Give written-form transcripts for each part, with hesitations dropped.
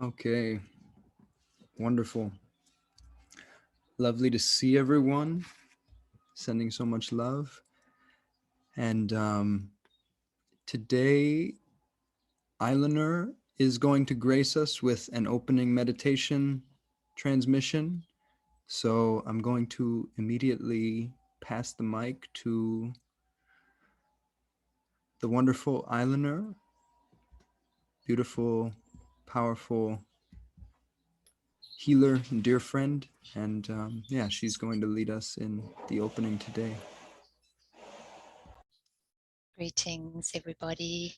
Okay, wonderful. Lovely to see everyone. Sending so much love. And today, Eilener is going to grace us with an opening meditation transmission. So I'm going to immediately pass the mic to the wonderful Eilener, beautiful, powerful healer and dear friend. And yeah, she's going to lead us in the opening today. Greetings, everybody.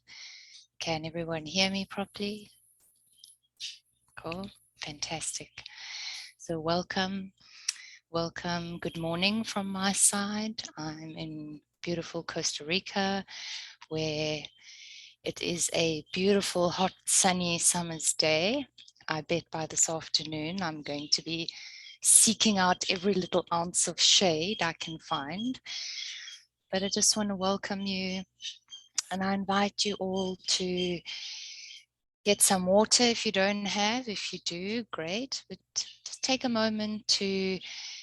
Can everyone hear me properly? Cool, fantastic. So welcome, good morning from my side. I'm in beautiful Costa Rica, where it is a beautiful, hot, sunny summer's day. I bet by this afternoon I'm going to be seeking out every little ounce of shade I can find. But I just want to welcome you, and I invite you all to get some water if you don't have. If you do, great. But just take a moment to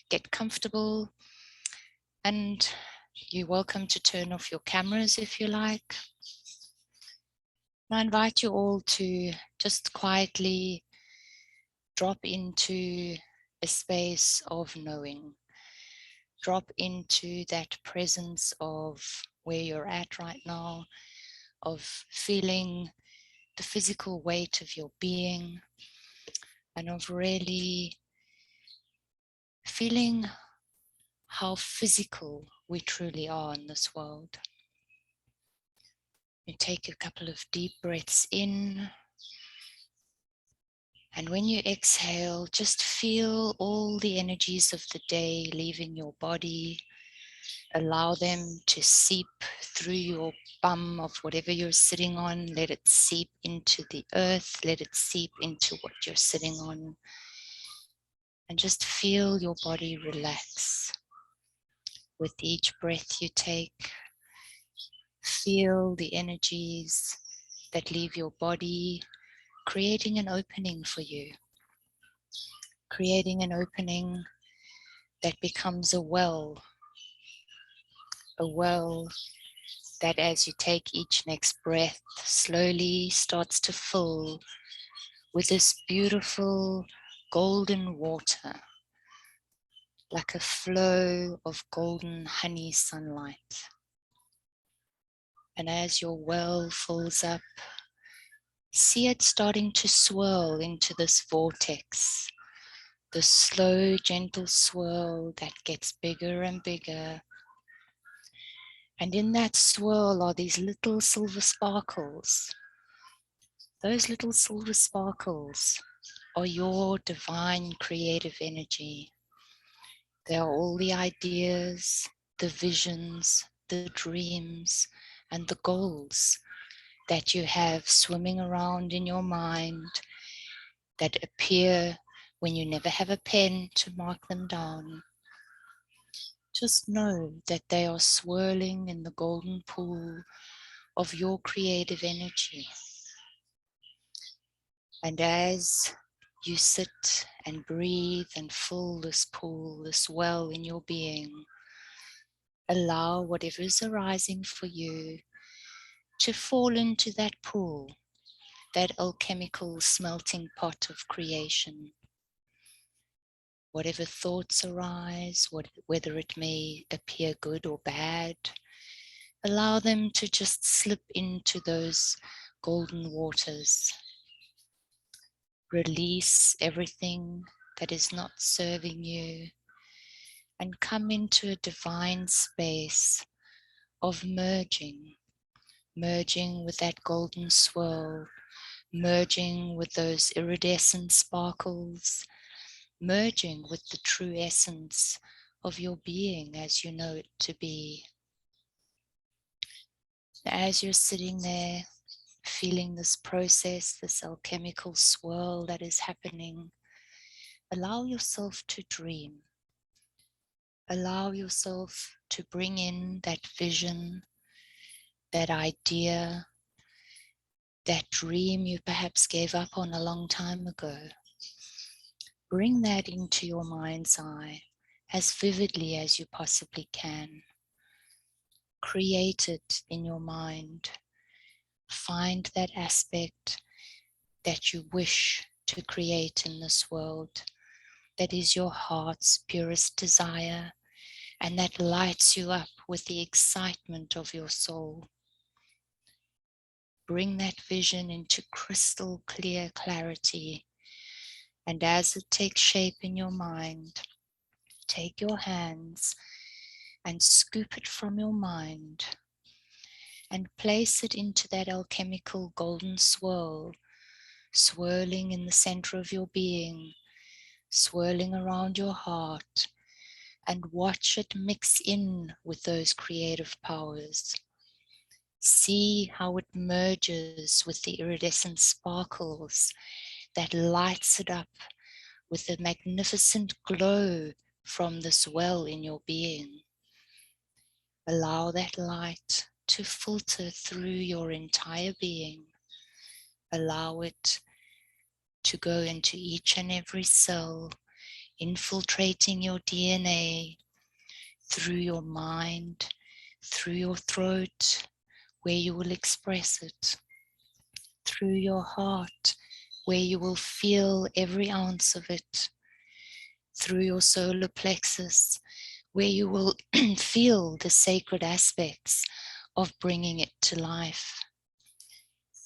get comfortable, and you're welcome to turn off your cameras if you like. I invite you all to just quietly drop into a space of knowing. Drop into that presence of where you're at right now, of feeling the physical weight of your being, and of really feeling how physical we truly are in this world. You take a couple of deep breaths in, and when you exhale, just feel all the energies of the day leaving your body. Allow them to seep through your bum of whatever you're sitting on. Let it seep into the earth. Let it seep into what you're sitting on. And just feel your body relax. With each breath you take, feel the energies that leave your body, creating an opening for you. Creating an opening that becomes a well that as you take each next breath slowly starts to fill with this beautiful golden water, like a flow of golden honey sunlight. And as your well fills up, see it starting to swirl into this vortex, the slow, gentle swirl that gets bigger and bigger. And in that swirl are these little silver sparkles. Those little silver sparkles are your divine creative energy. They are all the ideas, the visions, the dreams, and the goals that you have swimming around in your mind that appear when you never have a pen to mark them down. Just know that they are swirling in the golden pool of your creative energy. And as you sit and breathe and fill this pool, this well in your being, allow whatever is arising for you to fall into that pool, that alchemical smelting pot of creation. Whatever thoughts arise, whether it may appear good or bad, allow them to just slip into those golden waters. Release everything that is not serving you and come into a divine space of merging with that golden swirl, merging with those iridescent sparkles, merging with the true essence of your being as you know it to be. As you're sitting there, feeling this process, this alchemical swirl that is happening, allow yourself to dream. Allow yourself to bring in that vision, that idea, that dream you perhaps gave up on a long time ago. Bring that into your mind's eye as vividly as you possibly can. Create it in your mind. Find that aspect that you wish to create in this world, that is your heart's purest desire, and that lights you up with the excitement of your soul. Bring that vision into crystal clear clarity, and as it takes shape in your mind, take your hands and scoop it from your mind and place it into that alchemical golden swirl, swirling in the center of your being, swirling around your heart, and watch it mix in with those creative powers. See how it merges with the iridescent sparkles that lights it up with a magnificent glow from this well in your being. Allow that light to filter through your entire being. Allow it to go into each and every cell, infiltrating your DNA, through your mind, through your throat, where you will express it, through your heart, where you will feel every ounce of it, through your solar plexus, where you will feel the sacred aspects of bringing it to life,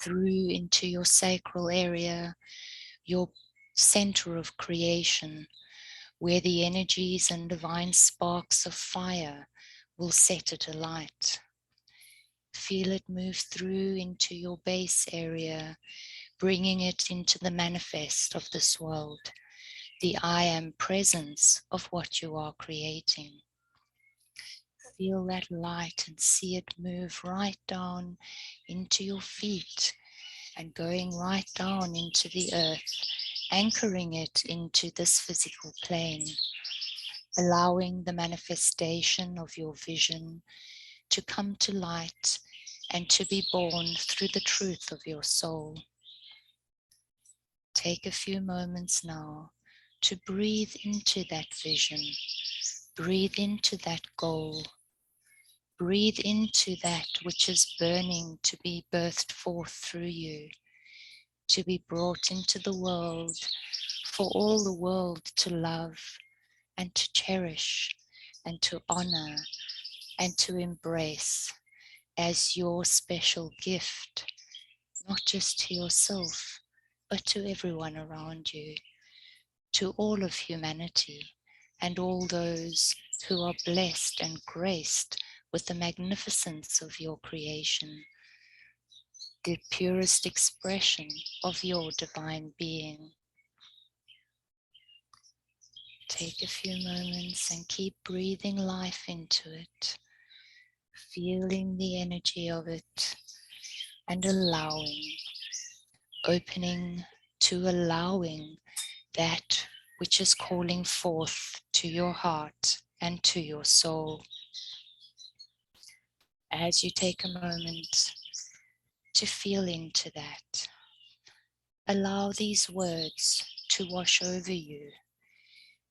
through into your sacral area, your center of creation, where the energies and divine sparks of fire will set it alight. Feel it move through into your base area, bringing it into the manifest of this world, the I am presence of what you are creating. Feel that light and see it move right down into your feet and going right down into the earth, anchoring it into this physical plane, allowing the manifestation of your vision to come to light and to be born through the truth of your soul. Take a few moments now to breathe into that vision, breathe into that goal, breathe into that which is burning to be birthed forth through you, to be brought into the world for all the world to love and to cherish and to honor and to embrace as your special gift, not just to yourself, but to everyone around you, to all of humanity, and all those who are blessed and graced with the magnificence of your creation, the purest expression of your divine being. Take a few moments and keep breathing life into it, feeling the energy of it, and opening to allowing that which is calling forth to your heart and to your soul. As you take a moment to feel into that, allow these words to wash over you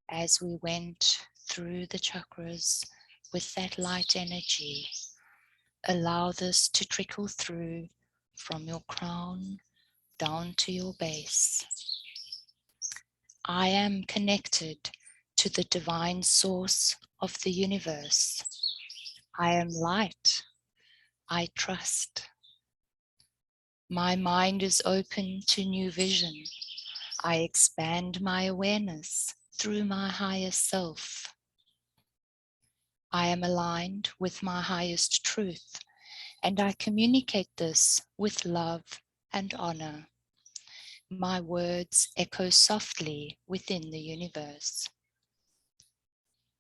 as we went through the chakras with that light energy. Allow this to trickle through from your crown down to your base. I am connected to the divine source of the universe. I am light. I trust. My mind is open to new vision. I expand my awareness through my higher self. I am aligned with my highest truth, and I communicate this with love and honor. My words echo softly within the universe.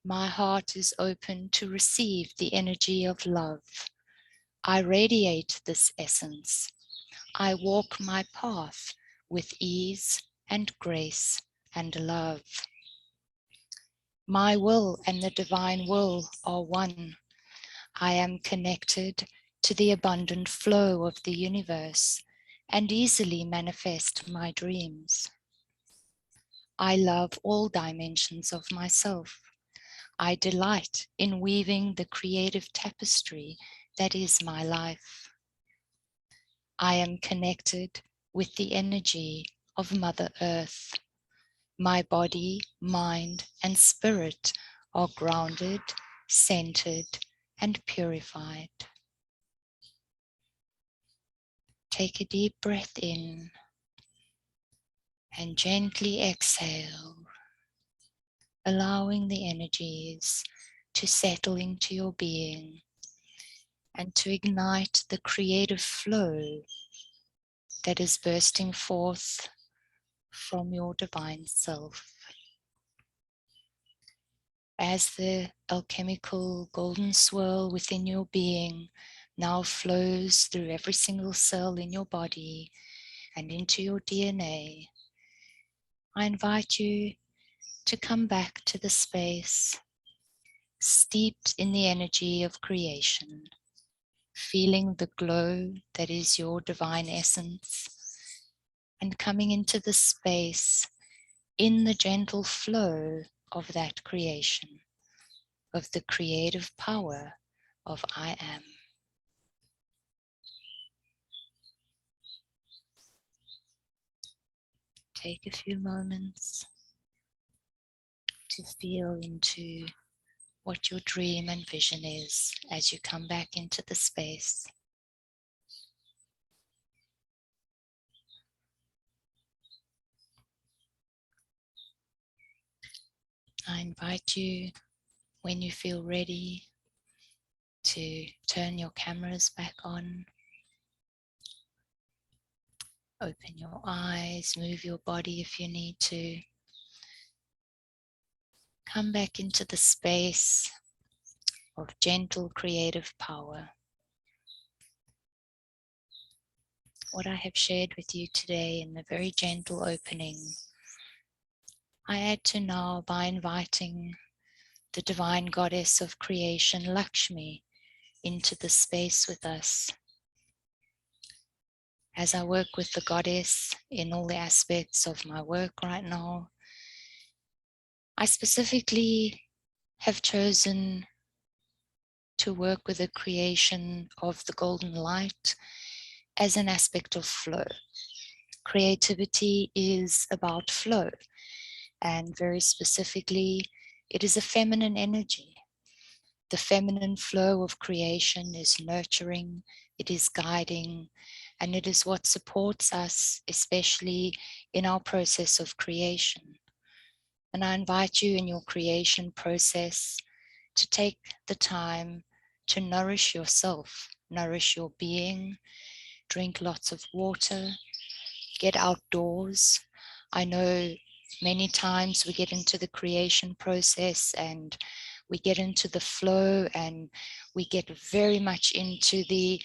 My heart is open to receive the energy of love. I radiate this essence. I walk my path with ease and grace and love. My will and the divine will are one. I am connected to the abundant flow of the universe, and easily manifest my dreams. I love all dimensions of myself. I delight in weaving the creative tapestry that is my life. I am connected with the energy of Mother Earth. My body, mind, and spirit are grounded, centered, and purified. Take a deep breath in and gently exhale, allowing the energies to settle into your being and to ignite the creative flow that is bursting forth from your divine self. As the alchemical golden swirl within your being now flows through every single cell in your body and into your DNA, I invite you to come back to the space steeped in the energy of creation, feeling the glow that is your divine essence, and coming into the space in the gentle flow of that creation, of the creative power of I am. Take a few moments to feel into what your dream and vision is as you come back into the space. I invite you, when you feel ready, to turn your cameras back on, open your eyes, move your body if you need to. Come back into the space of gentle creative power. What I have shared with you today in the very gentle opening, I add to now by inviting the divine goddess of creation, Lakshmi, into the space with us. As I work with the goddess in all the aspects of my work right now, I specifically have chosen to work with the creation of the golden light as an aspect of flow. Creativity is about flow, and very specifically, it is a feminine energy. The feminine flow of creation is nurturing, it is guiding, and it is what supports us, especially in our process of creation. And I invite you in your creation process to take the time to nourish yourself, nourish your being, drink lots of water, get outdoors. I know many times we get into the creation process and we get into the flow and we get very much into the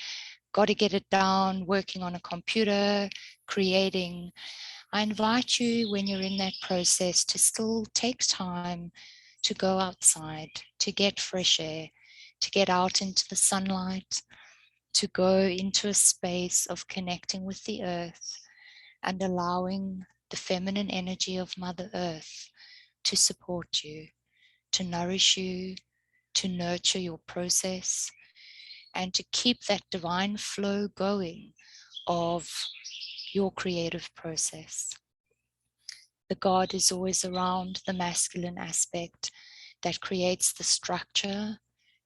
got to get it down, working on a computer, creating. I invite you when you're in that process to still take time to go outside, to get fresh air, to get out into the sunlight, to go into a space of connecting with the earth and allowing the feminine energy of Mother Earth to support you, to nourish you, to nurture your process, and to keep that divine flow going of your creative process. The God is always around the masculine aspect that creates the structure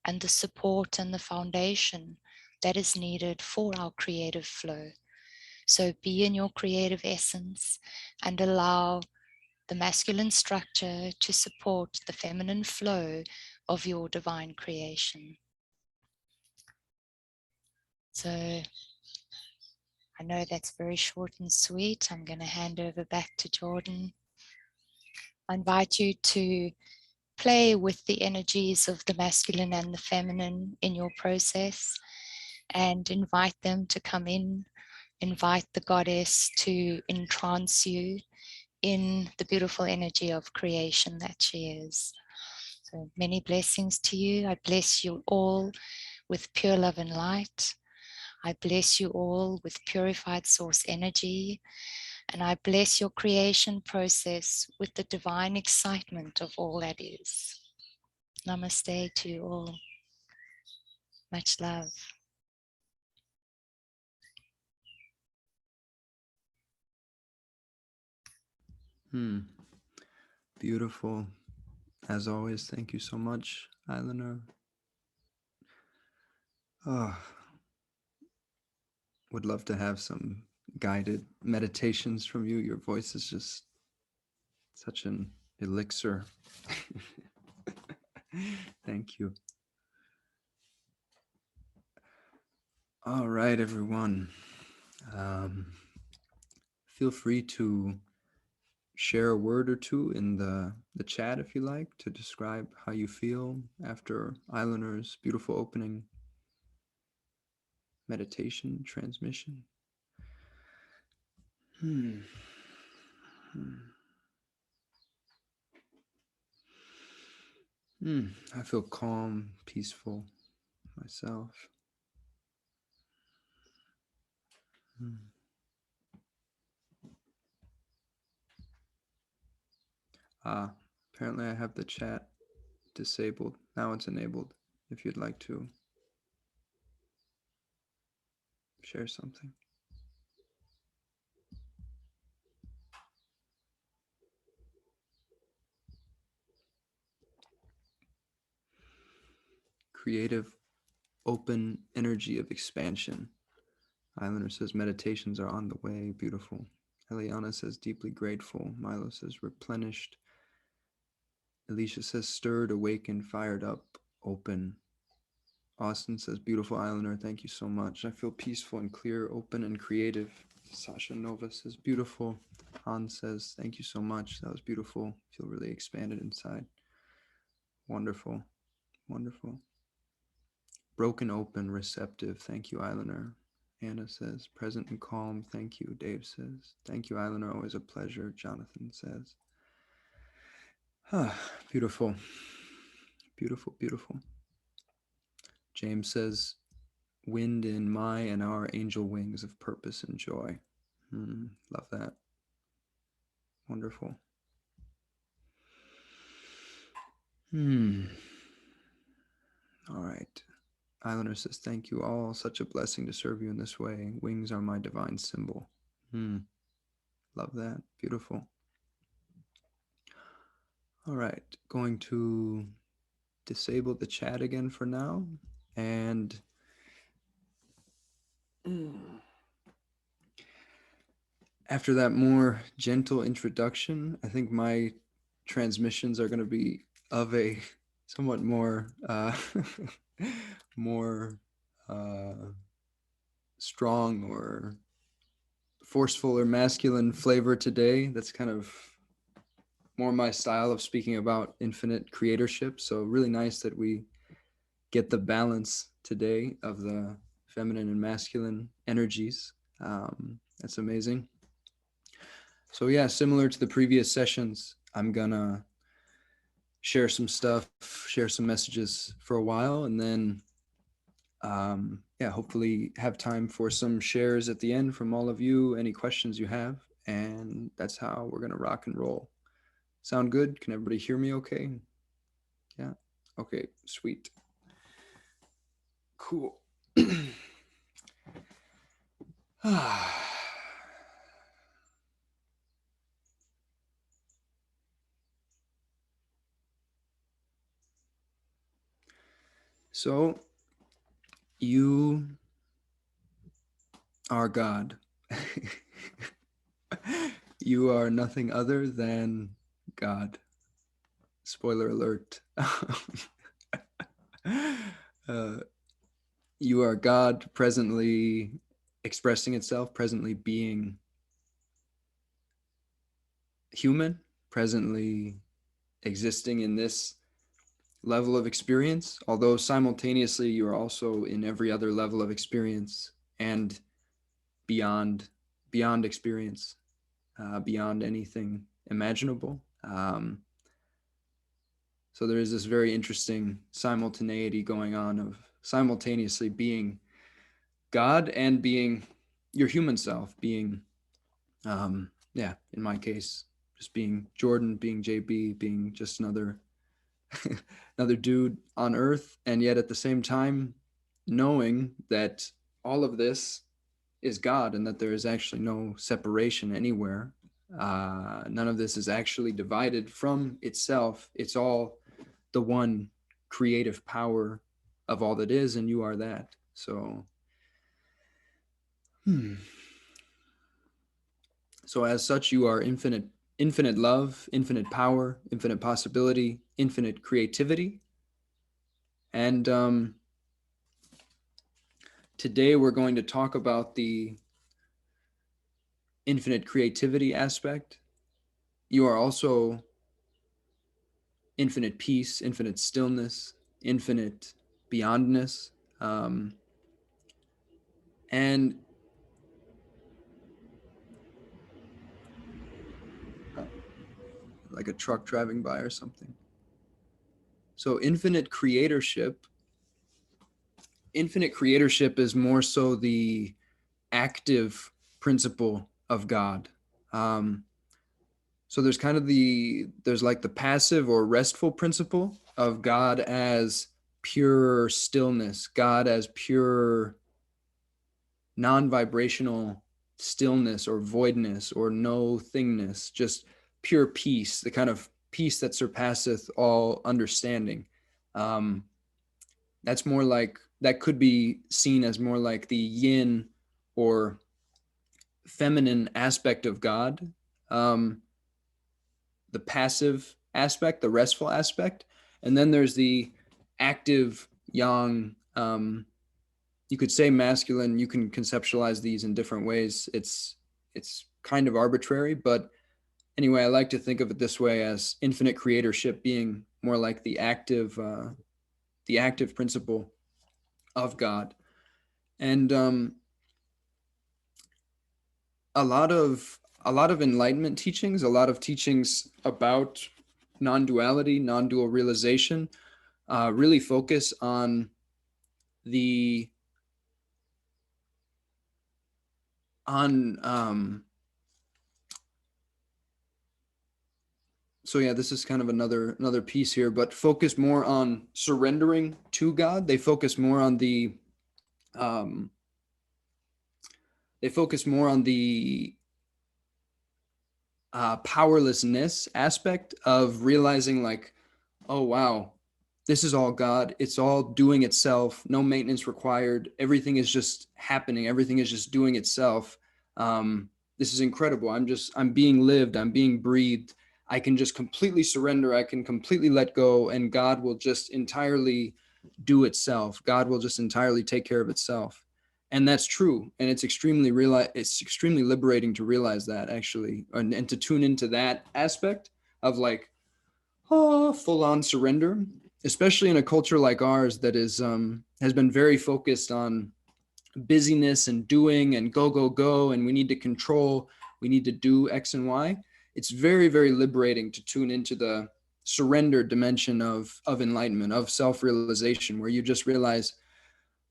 and the support and the foundation that is needed for our creative flow. So be in your creative essence and allow the masculine structure to support the feminine flow of your divine creation. So I know that's very short and sweet. I'm going to hand over back to Jordan. I invite you to play with the energies of the masculine and the feminine in your process and invite them to come in. Invite the goddess to entrance you in the beautiful energy of creation that she is. So many blessings to you. I bless you all with pure love and light. I bless you all with purified source energy, and I bless your creation process with the divine excitement of all that is. Namaste to you all. Much love. Beautiful. As always, thank you so much, Eilener. Oh, would love to have some guided meditations from you. Your voice is just such an elixir. Thank you. All right, everyone. Feel free to share a word or two in the chat if you like to describe how you feel after Eilener's beautiful opening meditation transmission. I feel calm, peaceful myself. Apparently I have the chat disabled. Now it's enabled if you'd like to share something. Creative, open energy of expansion. Islander says meditations are on the way. Beautiful. Eliana says deeply grateful. Milo says replenished. Alicia says stirred, awakened, fired up, open. Austin says beautiful Islander. Thank you so much. I feel peaceful and clear, open and creative. Sasha Nova says beautiful. Hans says thank you so much. That was beautiful. Feel really expanded inside. Wonderful. Wonderful. Broken open, receptive. Thank you, Islander. Anna says, present and calm. Thank you. Dave says, thank you, Islander. Always a pleasure. Jonathan says, beautiful. Beautiful, beautiful. James says, wind in my and our angel wings of purpose and joy. Love that. Wonderful. All right. Islander says, thank you all. Such a blessing to serve you in this way. Wings are my divine symbol. Love that. Beautiful. All right. Going to disable the chat again for now. And after that more gentle introduction, I think my transmissions are going to be of a somewhat more more strong or forceful or masculine flavor today. That's kind of more my style of speaking about infinite creatorship. So really nice that we get the balance today of the feminine and masculine energies. That's amazing. So yeah, similar to the previous sessions, I'm gonna share some stuff, share some messages for a while, and then yeah, hopefully have time for some shares at the end from all of you, any questions you have, and that's how we're gonna rock and roll. Sound good? Can everybody hear me okay? Yeah? Okay, sweet. Cool. So, you are God. You are nothing other than God. Spoiler alert. You are God presently expressing itself, presently being human, presently existing in this level of experience, although simultaneously you are also in every other level of experience and beyond experience, beyond anything imaginable. So there is this very interesting simultaneity going on of simultaneously being God and being your human self, being, yeah, in my case, just being Jordan, being JB, being just another another dude on earth, and yet at the same time knowing that all of this is God and that there is actually no separation anywhere. None of this is actually divided from itself. It's all the one creative power of all that is, and you are that. So, so as such, you are infinite, infinite love, infinite power, infinite possibility, infinite creativity. And today we're going to talk about the infinite creativity aspect. You are also infinite peace, infinite stillness, infinite beyondness. Um, and like a truck driving by or something. So infinite creatorship is more so the active principle of God. Um, so there's kind of there's like the passive or restful principle of God as pure stillness, God as pure non-vibrational stillness or voidness or no thingness, just pure peace, the kind of peace that surpasseth all understanding. Um, that's more like, that could be seen as more like the yin or feminine aspect of God, um, the passive aspect, the restful aspect. And then there's the active yang, you could say masculine. You can conceptualize these in different ways. It's kind of arbitrary, but anyway, I like to think of it this way, as infinite creatorship being more like the active principle of God. And a lot of enlightenment teachings, a lot of teachings about non-duality, non-dual realization, really focus on the on so yeah, this is kind of another piece here, but focus more on surrendering to God. They focus more on the um, powerlessness aspect of realizing, like, oh wow, this is all God. It's all doing itself. No maintenance required. Everything is just happening. Everything is just doing itself. This is incredible. I'm being lived. I'm being breathed. I can just completely surrender. I can completely let go, and God will just entirely do itself. God will just entirely take care of itself. And that's true. And it's extremely liberating to realize that, actually, and to tune into that aspect of, like, full on surrender, especially in a culture like ours that has been very focused on busyness and doing and go, go, go. And we need to control, we need to do X and Y. It's very, very liberating to tune into the surrender dimension of enlightenment, of self-realization, where you just realize,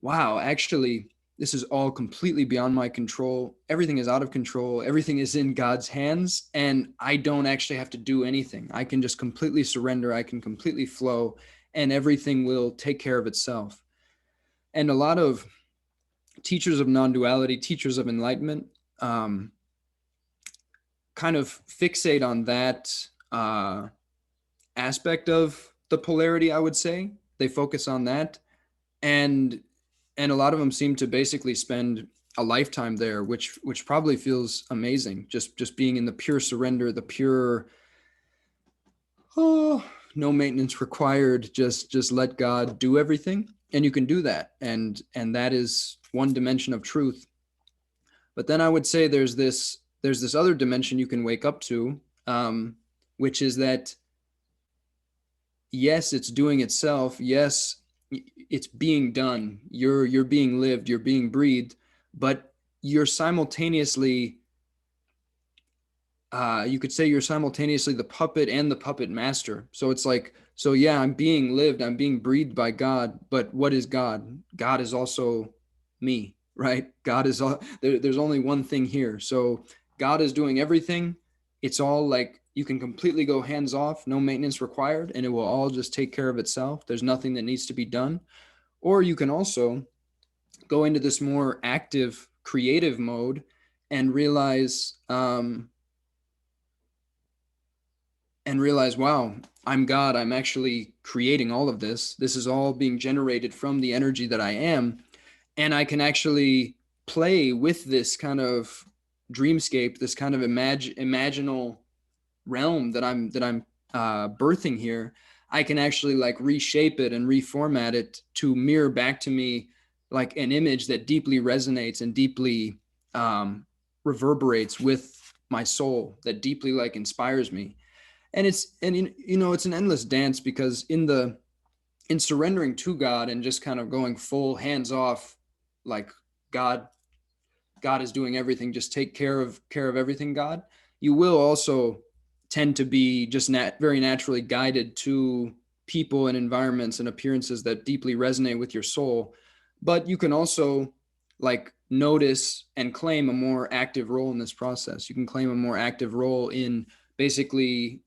wow, actually, this is all completely beyond my control. Everything is out of control. Everything is in God's hands. And I don't actually have to do anything. I can just completely surrender. I can completely flow, and everything will take care of itself. And a lot of teachers of non-duality, teachers of enlightenment, kind of fixate on that aspect of the polarity, I would say. They focus on that. And a lot of them seem to basically spend a lifetime there, which probably feels amazing, just being in the pure surrender, the pure, oh, no maintenance required, just let God do everything. And you can do that, and that is one dimension of truth. But then I would say there's this other dimension you can wake up to, which is that, yes, it's doing itself. Yes, it's being done. You're being lived. You're being breathed, but you're simultaneously, you could say you're simultaneously the puppet and the puppet master. So it's like, so yeah, I'm being lived. I'm being breathed by God. But what is God? God is also me. right? God is all there's only one thing here. So God is doing everything. It's all like you can completely go hands off, no maintenance required, and it will all just take care of itself. There's nothing that needs to be done. Or you can also go into this more active, creative mode and realize, wow, I'm God. I'm actually creating all of this. This is all being generated from the energy that I am, and I can actually play with this kind of dreamscape, this kind of imaginal realm that I'm birthing here. I can actually like reshape it and reformat it to mirror back to me like an image that deeply resonates and deeply um, reverberates with my soul, that deeply like inspires me. And it's an endless dance, because in surrendering to God and just kind of going full hands off, like God, God is doing everything. Just take care of everything, God. You will also tend to be just very naturally guided to people and environments and appearances that deeply resonate with your soul. But you can also like notice and claim a more active role in this process. You can claim a more active role in basically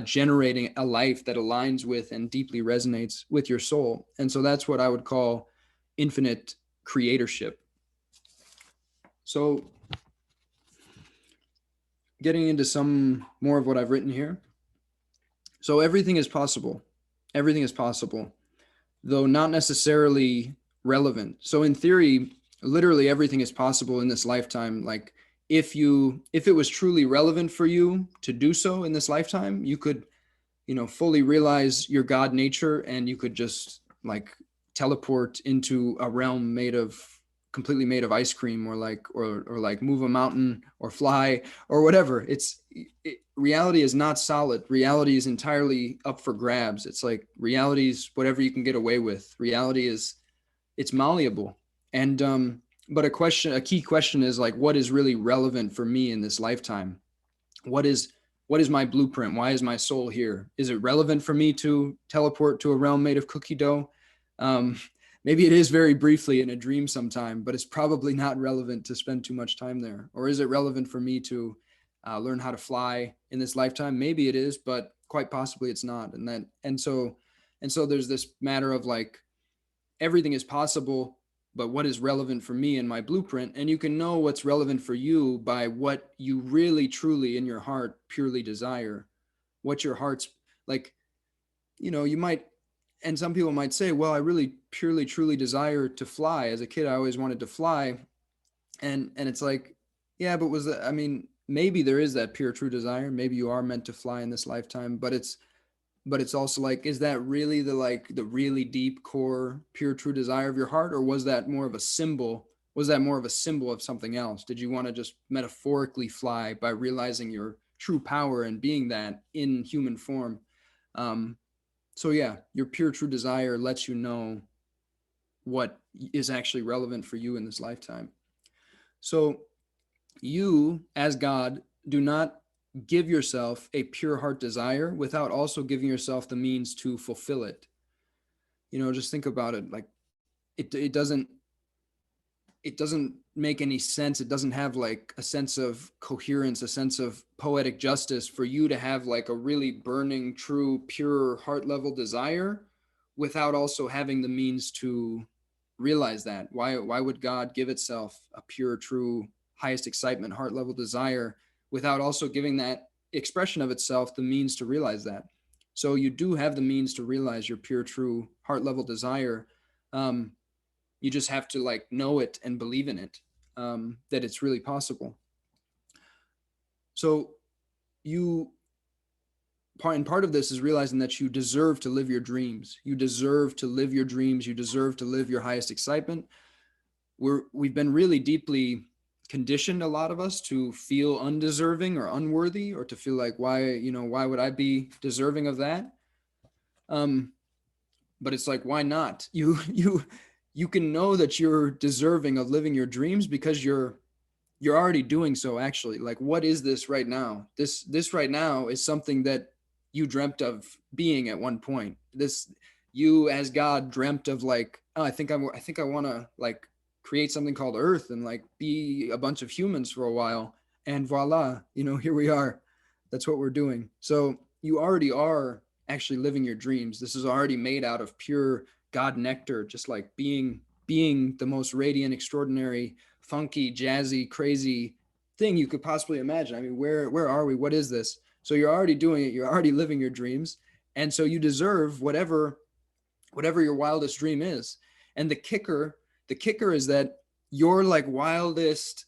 generating a life that aligns with and deeply resonates with your soul. And so that's what I would call infinite creatorship. So, getting into some more of what I've written here. So, everything is possible. Everything is possible, though not necessarily relevant. So, in theory, literally everything is possible in this lifetime. Like, if it was truly relevant for you to do so in this lifetime, you could, fully realize your God nature, and you could just like teleport into a realm completely made of ice cream, or like move a mountain or fly or whatever. Reality is not solid. Reality is entirely up for grabs. It's like reality is whatever you can get away with. Reality is, it's malleable. And but a key question is like, what is really relevant for me in this lifetime? What is my blueprint? Why is my soul here? Is it relevant for me to teleport to a realm made of cookie dough? Um, Maybe it is very briefly in a dream sometime, but it's probably not relevant to spend too much time there. Or is it relevant for me to learn how to fly in this lifetime? Maybe it is, but quite possibly it's not. And so there's this matter of like, everything is possible, but what is relevant for me and my blueprint? And you can know what's relevant for you by what you really truly in your heart purely desire. What your heart's like, you might, and some people might say, well, I really purely truly desire to fly. As a kid, I always wanted to fly. And it's like, yeah, but was that, I mean, maybe there is that pure true desire. Maybe you are meant to fly in this lifetime, but it's also like, is that really the really deep core pure true desire of your heart? Or was that more of a symbol? Was that more of a symbol of something else? Did you want to just metaphorically fly by realizing your true power and being that in human form? So yeah, your pure true desire lets you know what is actually relevant for you in this lifetime. So you, as God, do not give yourself a pure heart desire without also giving yourself the means to fulfill it. Just think about it. Like, it doesn't make any sense. It doesn't have like a sense of coherence, a sense of poetic justice for you to have like a really burning, true, pure heart level desire without also having the means to realize that. Why would God give itself a pure, true, highest excitement, heart level desire without also giving that expression of itself the means to realize that? So you do have the means to realize your pure, true, heart level desire. You just have to like know it and believe in it, that it's really possible. So you part of this is realizing that you deserve to live your dreams. You deserve to live your dreams. You deserve to live your highest excitement. We've been really deeply conditioned, a lot of us, to feel undeserving or unworthy, or to feel like, why would I be deserving of that? But it's like, why not? You can know that you're deserving of living your dreams because you're already doing so. Actually, like, what is this right now? This right now is something that you dreamt of being at one point. This, you as God dreamt of, like, oh, I think I want to like create something called Earth and like be a bunch of humans for a while. And voila, here we are. That's what we're doing. So you already are actually living your dreams. This is already made out of pure God nectar, just like being the most radiant, extraordinary, funky, jazzy, crazy thing you could possibly imagine. I mean, where are we? What is this? So you're already doing it. You're already living your dreams, and so you deserve whatever your wildest dream is. And the kicker is that your like wildest,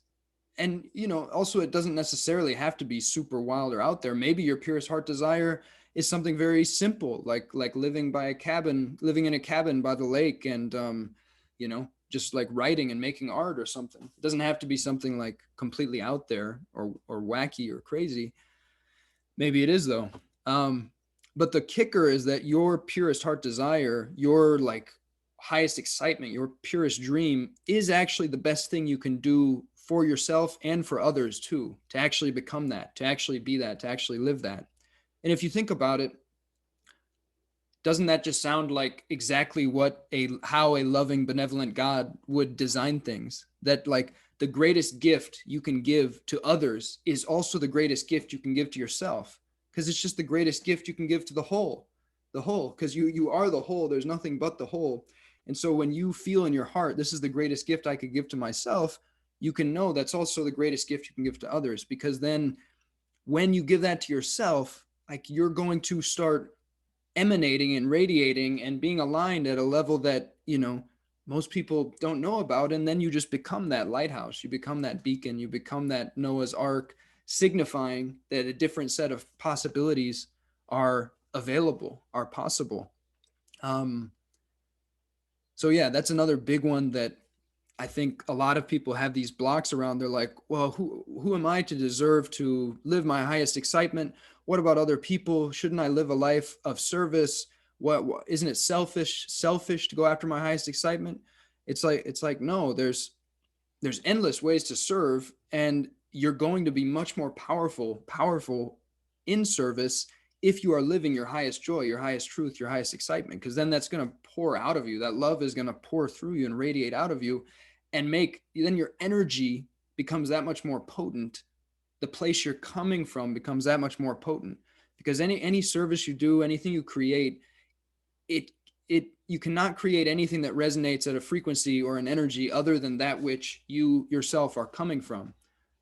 and also it doesn't necessarily have to be super wild or out there. Maybe your purest heart desire is something very simple, like living in a cabin by the lake, and just like writing and making art or something. It doesn't have to be something like completely out there or wacky or crazy. Maybe it is though. But the kicker is that your purest heart desire, your like highest excitement, your purest dream is actually the best thing you can do for yourself and for others too, to actually become that, to actually be that, to actually live that. And if you think about it, doesn't that just sound like exactly how a loving, benevolent God would design things? That like the greatest gift you can give to others is also the greatest gift you can give to yourself, because it's just the greatest gift you can give to the whole, because you are the whole. There's nothing but the whole. And so when you feel in your heart, this is the greatest gift I could give to myself, you can know that's also the greatest gift you can give to others, because then when you give that to yourself, like you're going to start emanating and radiating and being aligned at a level that most people don't know about. And then you just become that lighthouse, you become that beacon, you become that Noah's Ark, signifying that a different set of possibilities are available, are possible. um so yeah, that's another big one that I think a lot of people have these blocks around. They're like, well, who am I to deserve to live my highest excitement? What about other people? Shouldn't I live a life of service? What isn't it selfish to go after my highest excitement? It's like no, there's endless ways to serve, and you're going to be much more powerful in service if you are living your highest joy, your highest truth, your highest excitement, because then that's going to pour out of you. That love is going to pour through you and radiate out of you, and then your energy becomes that much more potent. The place you're coming from becomes that much more potent, because any service you do, anything you create, it you cannot create anything that resonates at a frequency or an energy other than that which you yourself are coming from.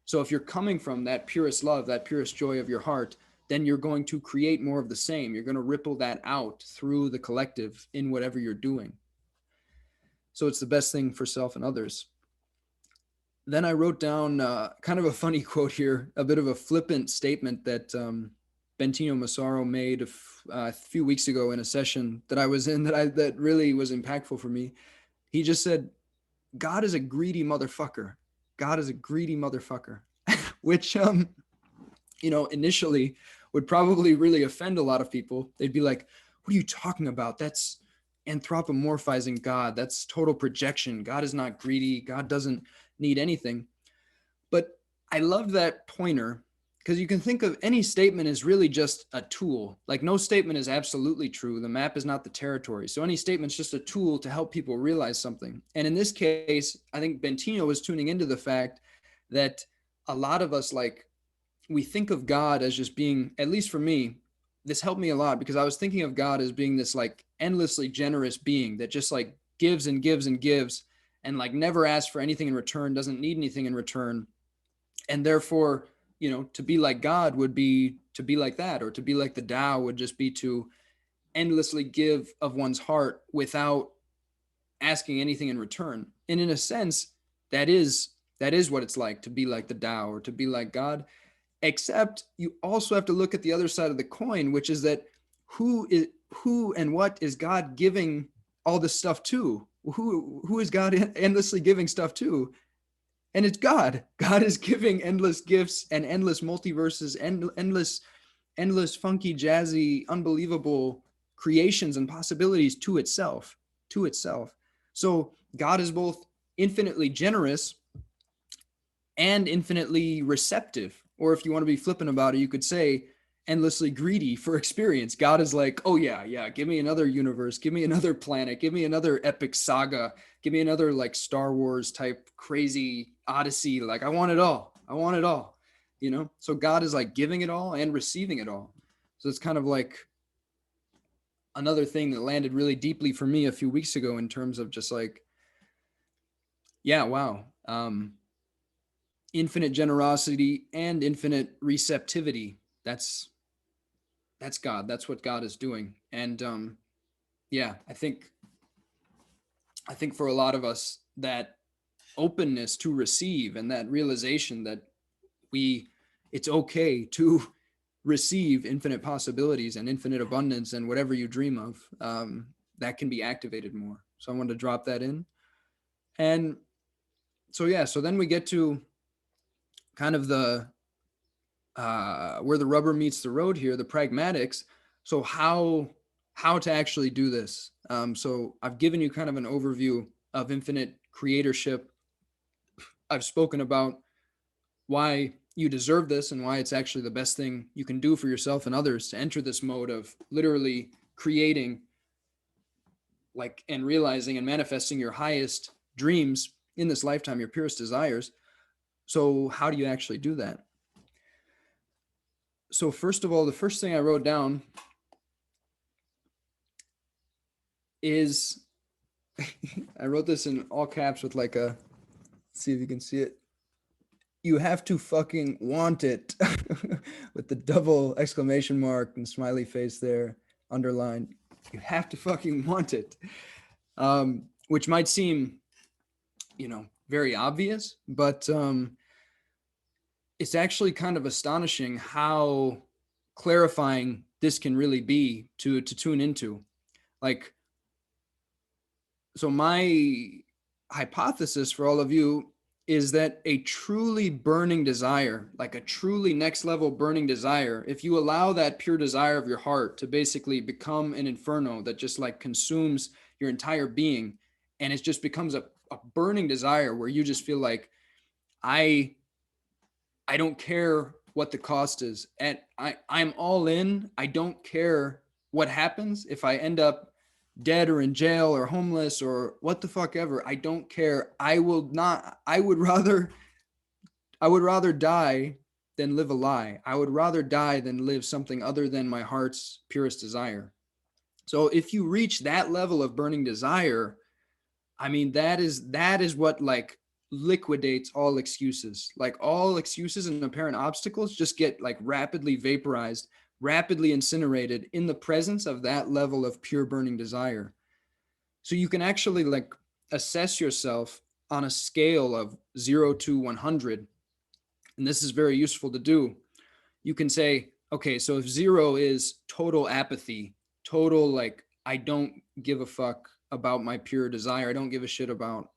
So if you're coming from that purest love, that purest joy of your heart, then you're going to create more of the same. You're going to ripple that out through the collective in whatever you're doing. So it's the best thing for self and others. Then I wrote down kind of a funny quote here, a bit of a flippant statement that Bentinho Massaro made a few weeks ago in a session that I was in, that really was impactful for me. He just said, "God is a greedy motherfucker. God is a greedy motherfucker," which initially would probably really offend a lot of people. They'd be like, "What are you talking about? That's anthropomorphizing God. That's total projection. God is not greedy. God doesn't need anything." But I love that pointer, because you can think of any statement as really just a tool. Like no statement is absolutely true. The map is not the territory. So any statement's just a tool to help people realize something. And in this case, I think Bentinho was tuning into the fact that a lot of us, like, we think of God as just being, at least for me, this helped me a lot, because I was thinking of God as being this like endlessly generous being that just like gives and gives and gives, and like never asks for anything in return, doesn't need anything in return. And therefore, to be like God would be to be like that, or to be like the Tao would just be to endlessly give of one's heart without asking anything in return. And in a sense, that is what it's like to be like the Tao, or to be like God. Except you also have to look at the other side of the coin, which is that who and what is God giving all this stuff to? Who is God endlessly giving stuff to? And it's God. God is giving endless gifts and endless multiverses, endless funky, jazzy, unbelievable creations and possibilities to itself. So God is both infinitely generous and infinitely receptive. Or if you want to be flippant about it, you could say endlessly greedy for experience. God is like, oh yeah, give me another universe, give me another planet, give me another epic saga, Give me another like Star Wars type crazy Odyssey. Like I want it all. I want it all. You know? So God is like giving it all and receiving it all. So it's kind of like another thing that landed really deeply for me a few weeks ago in terms of just like, yeah, wow. Infinite generosity and infinite receptivity. That's God. That's what God is doing. And yeah, I think for a lot of us that openness to receive and that realization that we it's okay to receive infinite possibilities and infinite abundance and whatever you dream of, that can be activated more. So I wanted to drop that in. And so yeah, so then we get to kind of the where the rubber meets the road here, the pragmatics. So how to actually do this. So I've given you kind of an overview of infinite creatorship. I've spoken about why you deserve this and why it's actually the best thing you can do for yourself and others to enter this mode of literally creating like and realizing and manifesting your highest dreams in this lifetime, your purest desires. So how do you actually do that? So first of all, the first thing I wrote down is I wrote this in all caps with like a, let's see if you can see it. You have to fucking want it with the double exclamation mark and smiley face there underlined. You have to fucking want it. Which might seem, very obvious, but it's actually kind of astonishing how clarifying this can really be to tune into. Like, so my hypothesis for all of you is that a truly burning desire, like a truly next level burning desire, if you allow that pure desire of your heart to basically become an inferno that just like consumes your entire being, and it just becomes a burning desire where you just feel like, I I don't care what the cost is. And I'm all in. I don't care what happens if I end up dead or in jail or homeless or what the fuck ever. I don't care. I will not. I would rather die than live a lie. I would rather die than live something other than my heart's purest desire. So if you reach that level of burning desire, I mean, that is what like liquidates all excuses. Like all excuses and apparent obstacles just get like rapidly vaporized, rapidly incinerated in the presence of that level of pure burning desire. So you can actually like assess yourself on a scale of 0 to 100. And this is very useful to do. You can say, okay, so if 0 is total apathy, total like I don't give a fuck about my pure desire, I don't give a shit about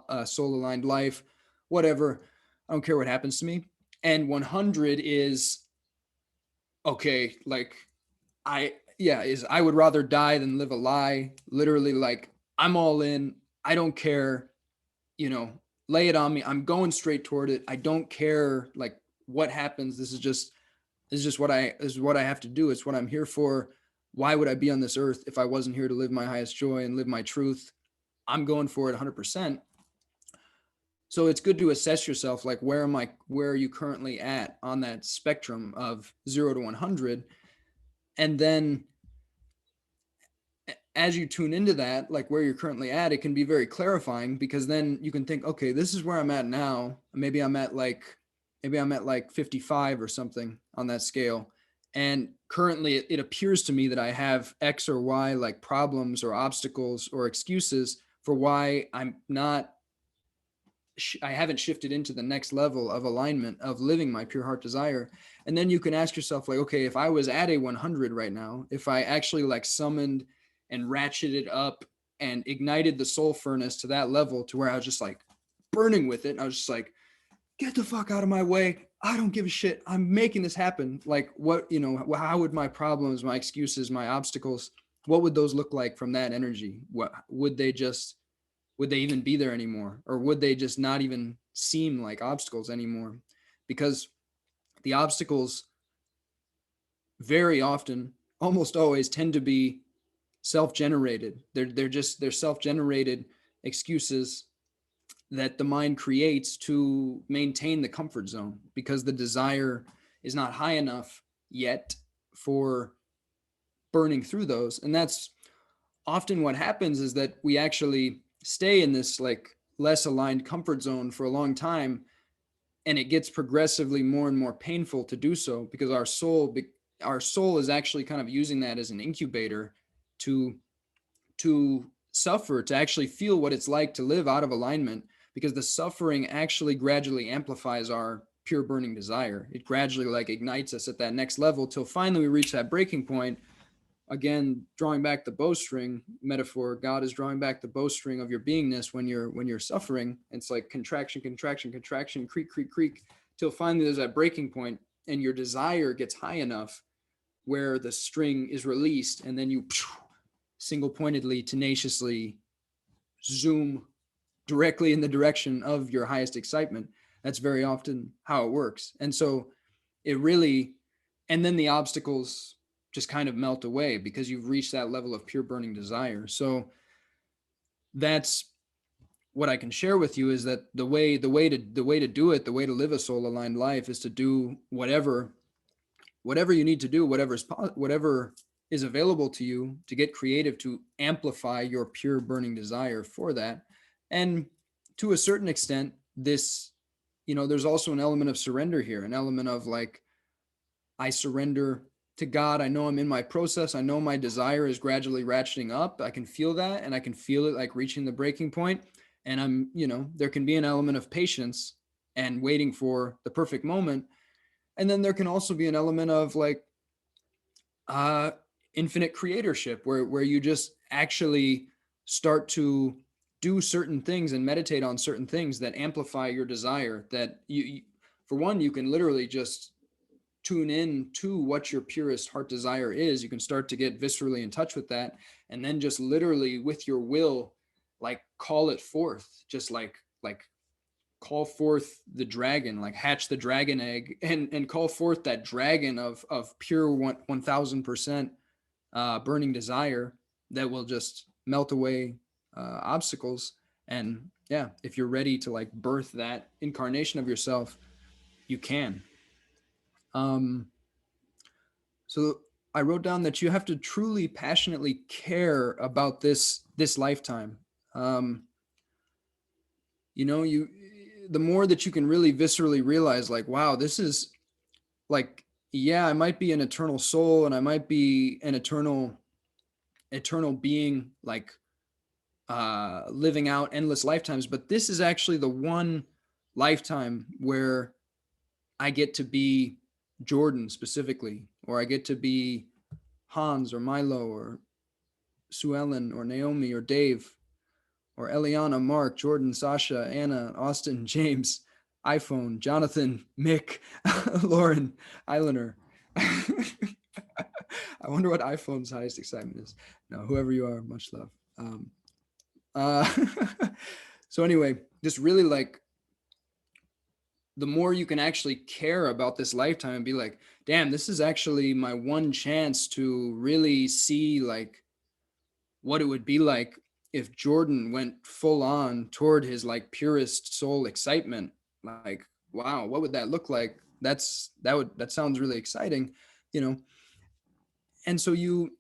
a soul aligned life, whatever, I don't care what happens to me. And 100 is okay, like I would rather die than live a lie. Literally, like I'm all in. I don't care, you know, lay it on me. I'm going straight toward it. I don't care like what happens. This is what I have to do. It's what I'm here for. Why would I be on this earth if I wasn't here to live my highest joy and live my truth? I'm going for it 100%. So it's good to assess yourself, like where are you currently at on that spectrum of 0 to 100? And then as you tune into that, like where you're currently at, it can be very clarifying, because then you can think, okay, this is where I'm at now. Maybe I'm at like 55 or something on that scale. And currently it appears to me that I have X or Y like problems or obstacles or excuses for why I haven't shifted into the next level of alignment of living my pure heart desire. And then you can ask yourself, like, okay, if I was at a 100 right now, if I actually like summoned and ratcheted up and ignited the soul furnace to that level to where I was just like burning with it, I was just like, get the fuck out of my way. I don't give a shit. I'm making this happen. Like, how would my problems, my excuses, my obstacles, what would those look like from that energy? What would they even be there anymore? Or would they just not even seem like obstacles anymore? Because the obstacles very often, almost always, tend to be self-generated. They're self-generated excuses that the mind creates to maintain the comfort zone, because the desire is not high enough yet for burning through those. And that's often what happens, is that we actually stay in this like less aligned comfort zone for a long time, and it gets progressively more and more painful to do so, because our soul is actually kind of using that as an incubator to suffer, to actually feel what it's like to live out of alignment, because the suffering actually gradually amplifies our pure burning desire. It gradually like ignites us at that next level till finally we reach that breaking point. Again, drawing back the bowstring metaphor, God is drawing back the bowstring of your beingness when you're suffering. It's like contraction, contraction, contraction, creak, creak, creak, till finally there's that breaking point and your desire gets high enough where the string is released, and then you single pointedly, tenaciously zoom directly in the direction of your highest excitement. That's very often how it works. And so it really, and then the obstacles just kind of melt away because you've reached that level of pure burning desire. So that's what I can share with you, is that the way to do it, the way to live a soul aligned life, is to do whatever you need to do, whatever is available to you, to get creative, to amplify your pure burning desire for that. And to a certain extent, this, there's also an element of surrender here, an element of like, I surrender to God. I know I'm in my process. I know my desire is gradually ratcheting up. I can feel that, and I can feel it like reaching the breaking point. And there can be an element of patience and waiting for the perfect moment. And then there can also be an element of like uh, infinite creatorship, where you just actually start to do certain things and meditate on certain things that amplify your desire. That for one, you can literally just tune in to what your purest heart desire is. You can start to get viscerally in touch with that, and then just literally with your will, like call it forth, just like call forth the dragon, like hatch the dragon egg, and call forth that dragon of pure 1000% burning desire that will just melt away obstacles. And yeah, if you're ready to like birth that incarnation of yourself, you can. um so I wrote down that you have to truly passionately care about this lifetime. um you the more that you can really viscerally realize like, wow, this is like, yeah, I might be an eternal soul, and I might be an eternal being, like living out endless lifetimes, but this is actually the one lifetime where I get to be Jordan specifically, or I get to be Hans or Milo or Sue Ellen or Naomi or Dave or Eliana, Mark, Jordan, Sasha, Anna, Austin, James, iPhone, Jonathan, Mick, Lauren, Eilener. I wonder what iPhone's highest excitement is. No, whoever you are, much love. Uh, so anyway, just really like, the more you can actually care about this lifetime and be like, damn, this is actually my one chance to really see like what it would be like if Jordan went full on toward his like purest soul excitement. Like, wow, what would that look like? That sounds really exciting, you know. And so you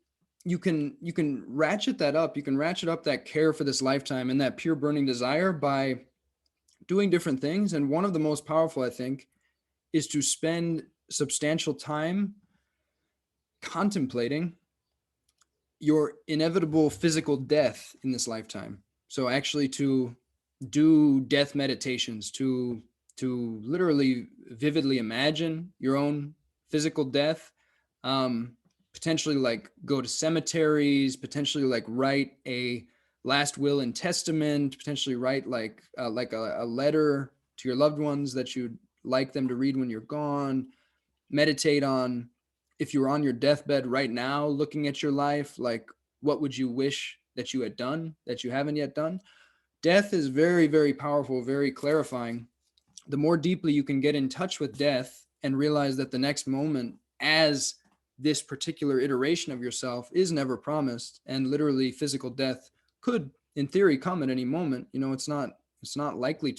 can ratchet that up. You can ratchet up that care for this lifetime and that pure burning desire by doing different things. And one of the most powerful, I think, is to spend substantial time contemplating your inevitable physical death in this lifetime. So actually to do death meditations, to literally vividly imagine your own physical death, um, potentially like go to cemeteries, potentially like write a last will and testament, potentially write like a letter to your loved ones that you'd like them to read when you're gone. Meditate on, if you're on your deathbed right now looking at your life, like what would you wish that you had done that you haven't yet done. Death is very, very powerful, very clarifying. The more deeply you can get in touch with death and realize that the next moment, as this particular iteration of yourself, is never promised, and literally physical death could in theory come at any moment. It's not likely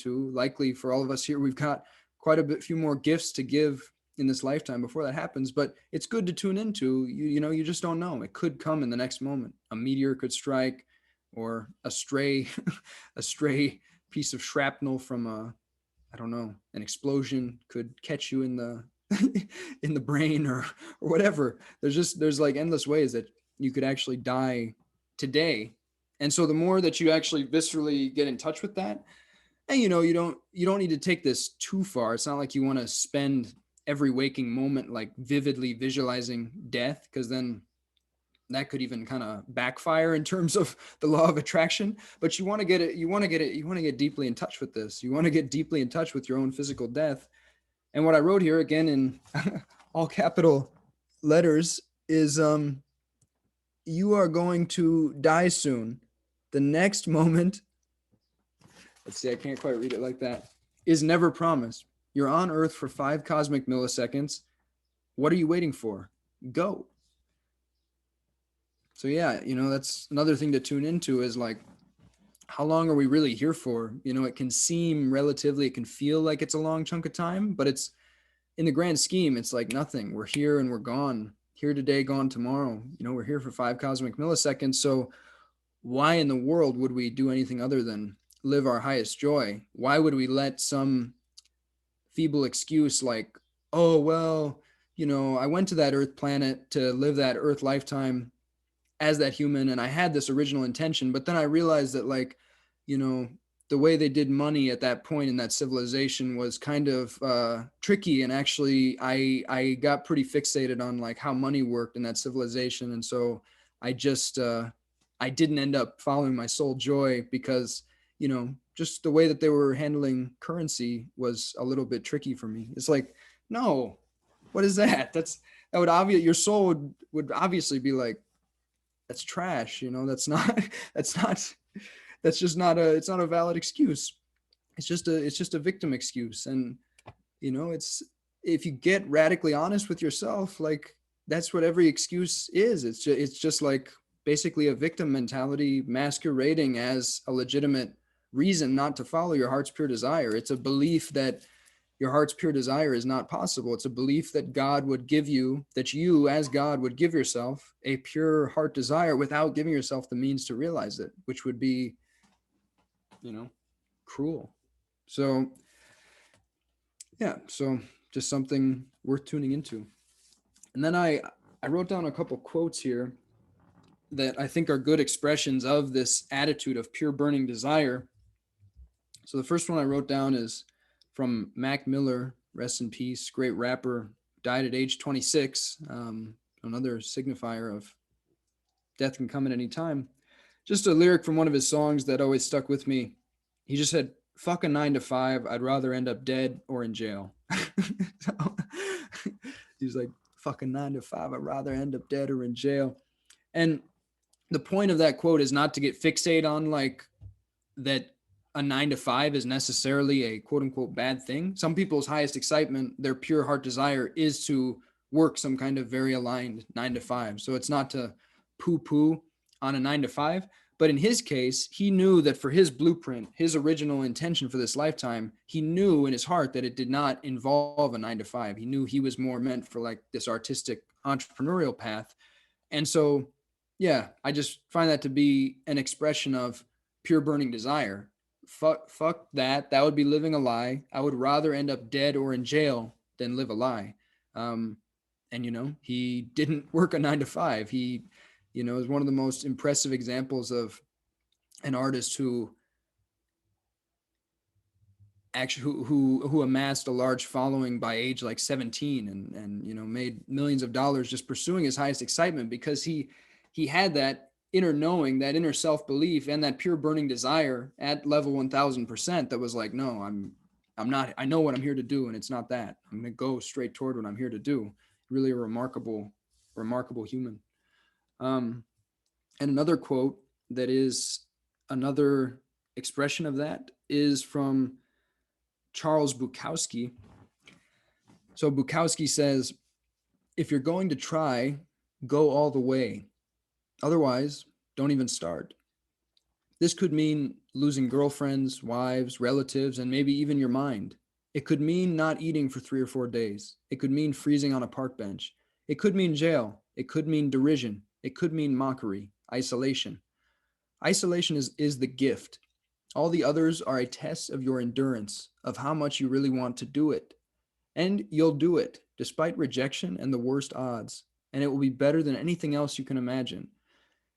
for all of us here. We've got quite a bit few more gifts to give in this lifetime before that happens, but it's good to tune into. You just don't know. It could come in the next moment. A meteor could strike, or a stray a stray piece of shrapnel from I don't know, an explosion could catch you in the in the brain, or whatever. There's like endless ways that you could actually die today. And so the more that you actually viscerally get in touch with that, and you don't need to take this too far. It's not like you want to spend every waking moment like vividly visualizing death, because then that could even kind of backfire in terms of the law of attraction. But you want to get deeply in touch with this. You want to get deeply in touch with your own physical death. And what I wrote here again in all capital letters is you are going to die soon. The next moment, let's see, I can't quite read it like that, is never promised. You're on Earth for 5 cosmic milliseconds. What are you waiting for? Go. So yeah, that's another thing to tune into, is like, how long are we really here for? It can seem relatively, it can feel like it's a long chunk of time, but it's, in the grand scheme, it's like nothing. We're here and we're gone. Here today, gone tomorrow. We're here for 5 cosmic milliseconds. So why in the world would we do anything other than live our highest joy? Why would we let some feeble excuse like, oh, well, I went to that Earth planet to live that Earth lifetime as that human, and I had this original intention, but then I realized that, like, you know the way they did money at that point in that civilization was kind of tricky, and actually I got pretty fixated on like how money worked in that civilization, and so I just I didn't end up following my soul joy, because just the way that they were handling currency was a little bit tricky for me. It's like, no, what is that? That would obvious your soul would obviously be like, that's trash. That's not that's not that's just not a it's not a valid excuse. It's just a victim excuse. And it's, if you get radically honest with yourself, like, that's what every excuse is. It's just like basically a victim mentality masquerading as a legitimate reason not to follow your heart's pure desire. It's a belief that your heart's pure desire is not possible. It's a belief that God would give you, that you as God would give yourself a pure heart desire without giving yourself the means to realize it, which would be, cruel. So, yeah, so just something worth tuning into. And then I wrote down a couple quotes here that I think are good expressions of this attitude of pure burning desire. So the first one I wrote down is from Mac Miller, rest in peace, great rapper, died at age 26. Another signifier of death can come at any time. Just a lyric from one of his songs that always stuck with me. He just said, "Fuck a 9 to 5. I'd rather end up dead or in jail." So, he's like, "Fuck a 9 to 5. I'd rather end up dead or in jail." And the point of that quote is not to get fixated on like that a 9 to 5 is necessarily a quote unquote bad thing. Some people's highest excitement, their pure heart desire, is to work some kind of very aligned 9 to 5. So it's not to poo poo on a 9 to 5. But in his case, he knew that for his blueprint, his original intention for this lifetime, he knew in his heart that it did not involve a 9 to 5. He knew he was more meant for like this artistic entrepreneurial path. And so, yeah, I just find that to be an expression of pure burning desire. Fuck that. That would be living a lie. I would rather end up dead or in jail than live a lie. And he didn't work a 9 to 5. He, is one of the most impressive examples of an artist who actually who amassed a large following by age like 17, and made millions of dollars just pursuing his highest excitement, because he had that inner knowing, that inner self-belief, and that pure burning desire at level 1000% that was like, no, I'm not, I know what I'm here to do, and it's not that. I'm going to go straight toward what I'm here to do. Really a remarkable human. And another quote that is another expression of that is from Charles Bukowski. So Bukowski says, if you're going to try, go all the way. Otherwise, don't even start. This could mean losing girlfriends, wives, relatives, and maybe even your mind. It could mean not eating for 3 or 4 days. It could mean freezing on a park bench. It could mean jail. It could mean derision. It could mean mockery, isolation. Isolation is the gift. All the others are a test of your endurance, of how much you really want to do it. And you'll do it, despite rejection and the worst odds. And it will be better than anything else you can imagine.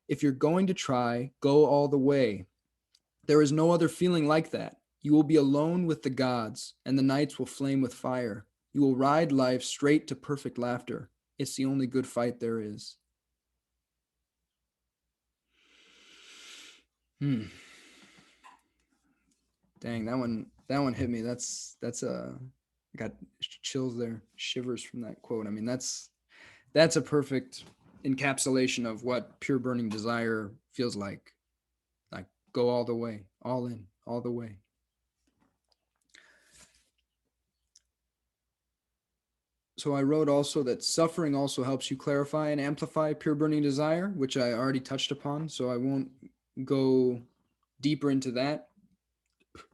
If you're going to try, go all the way. There is no other feeling like that. You will be alone with the gods, and the nights will flame with fire. You will ride life straight to perfect laughter. It's the only good fight there is. Hmm. Dang, that one hit me. That's I got chills there, shivers from that quote. I mean, that's a perfect encapsulation of what pure burning desire feels like. Like go all the way, all in, all the way. So I wrote also that suffering also helps you clarify and amplify pure burning desire, which I already touched upon. So I won't go deeper into that.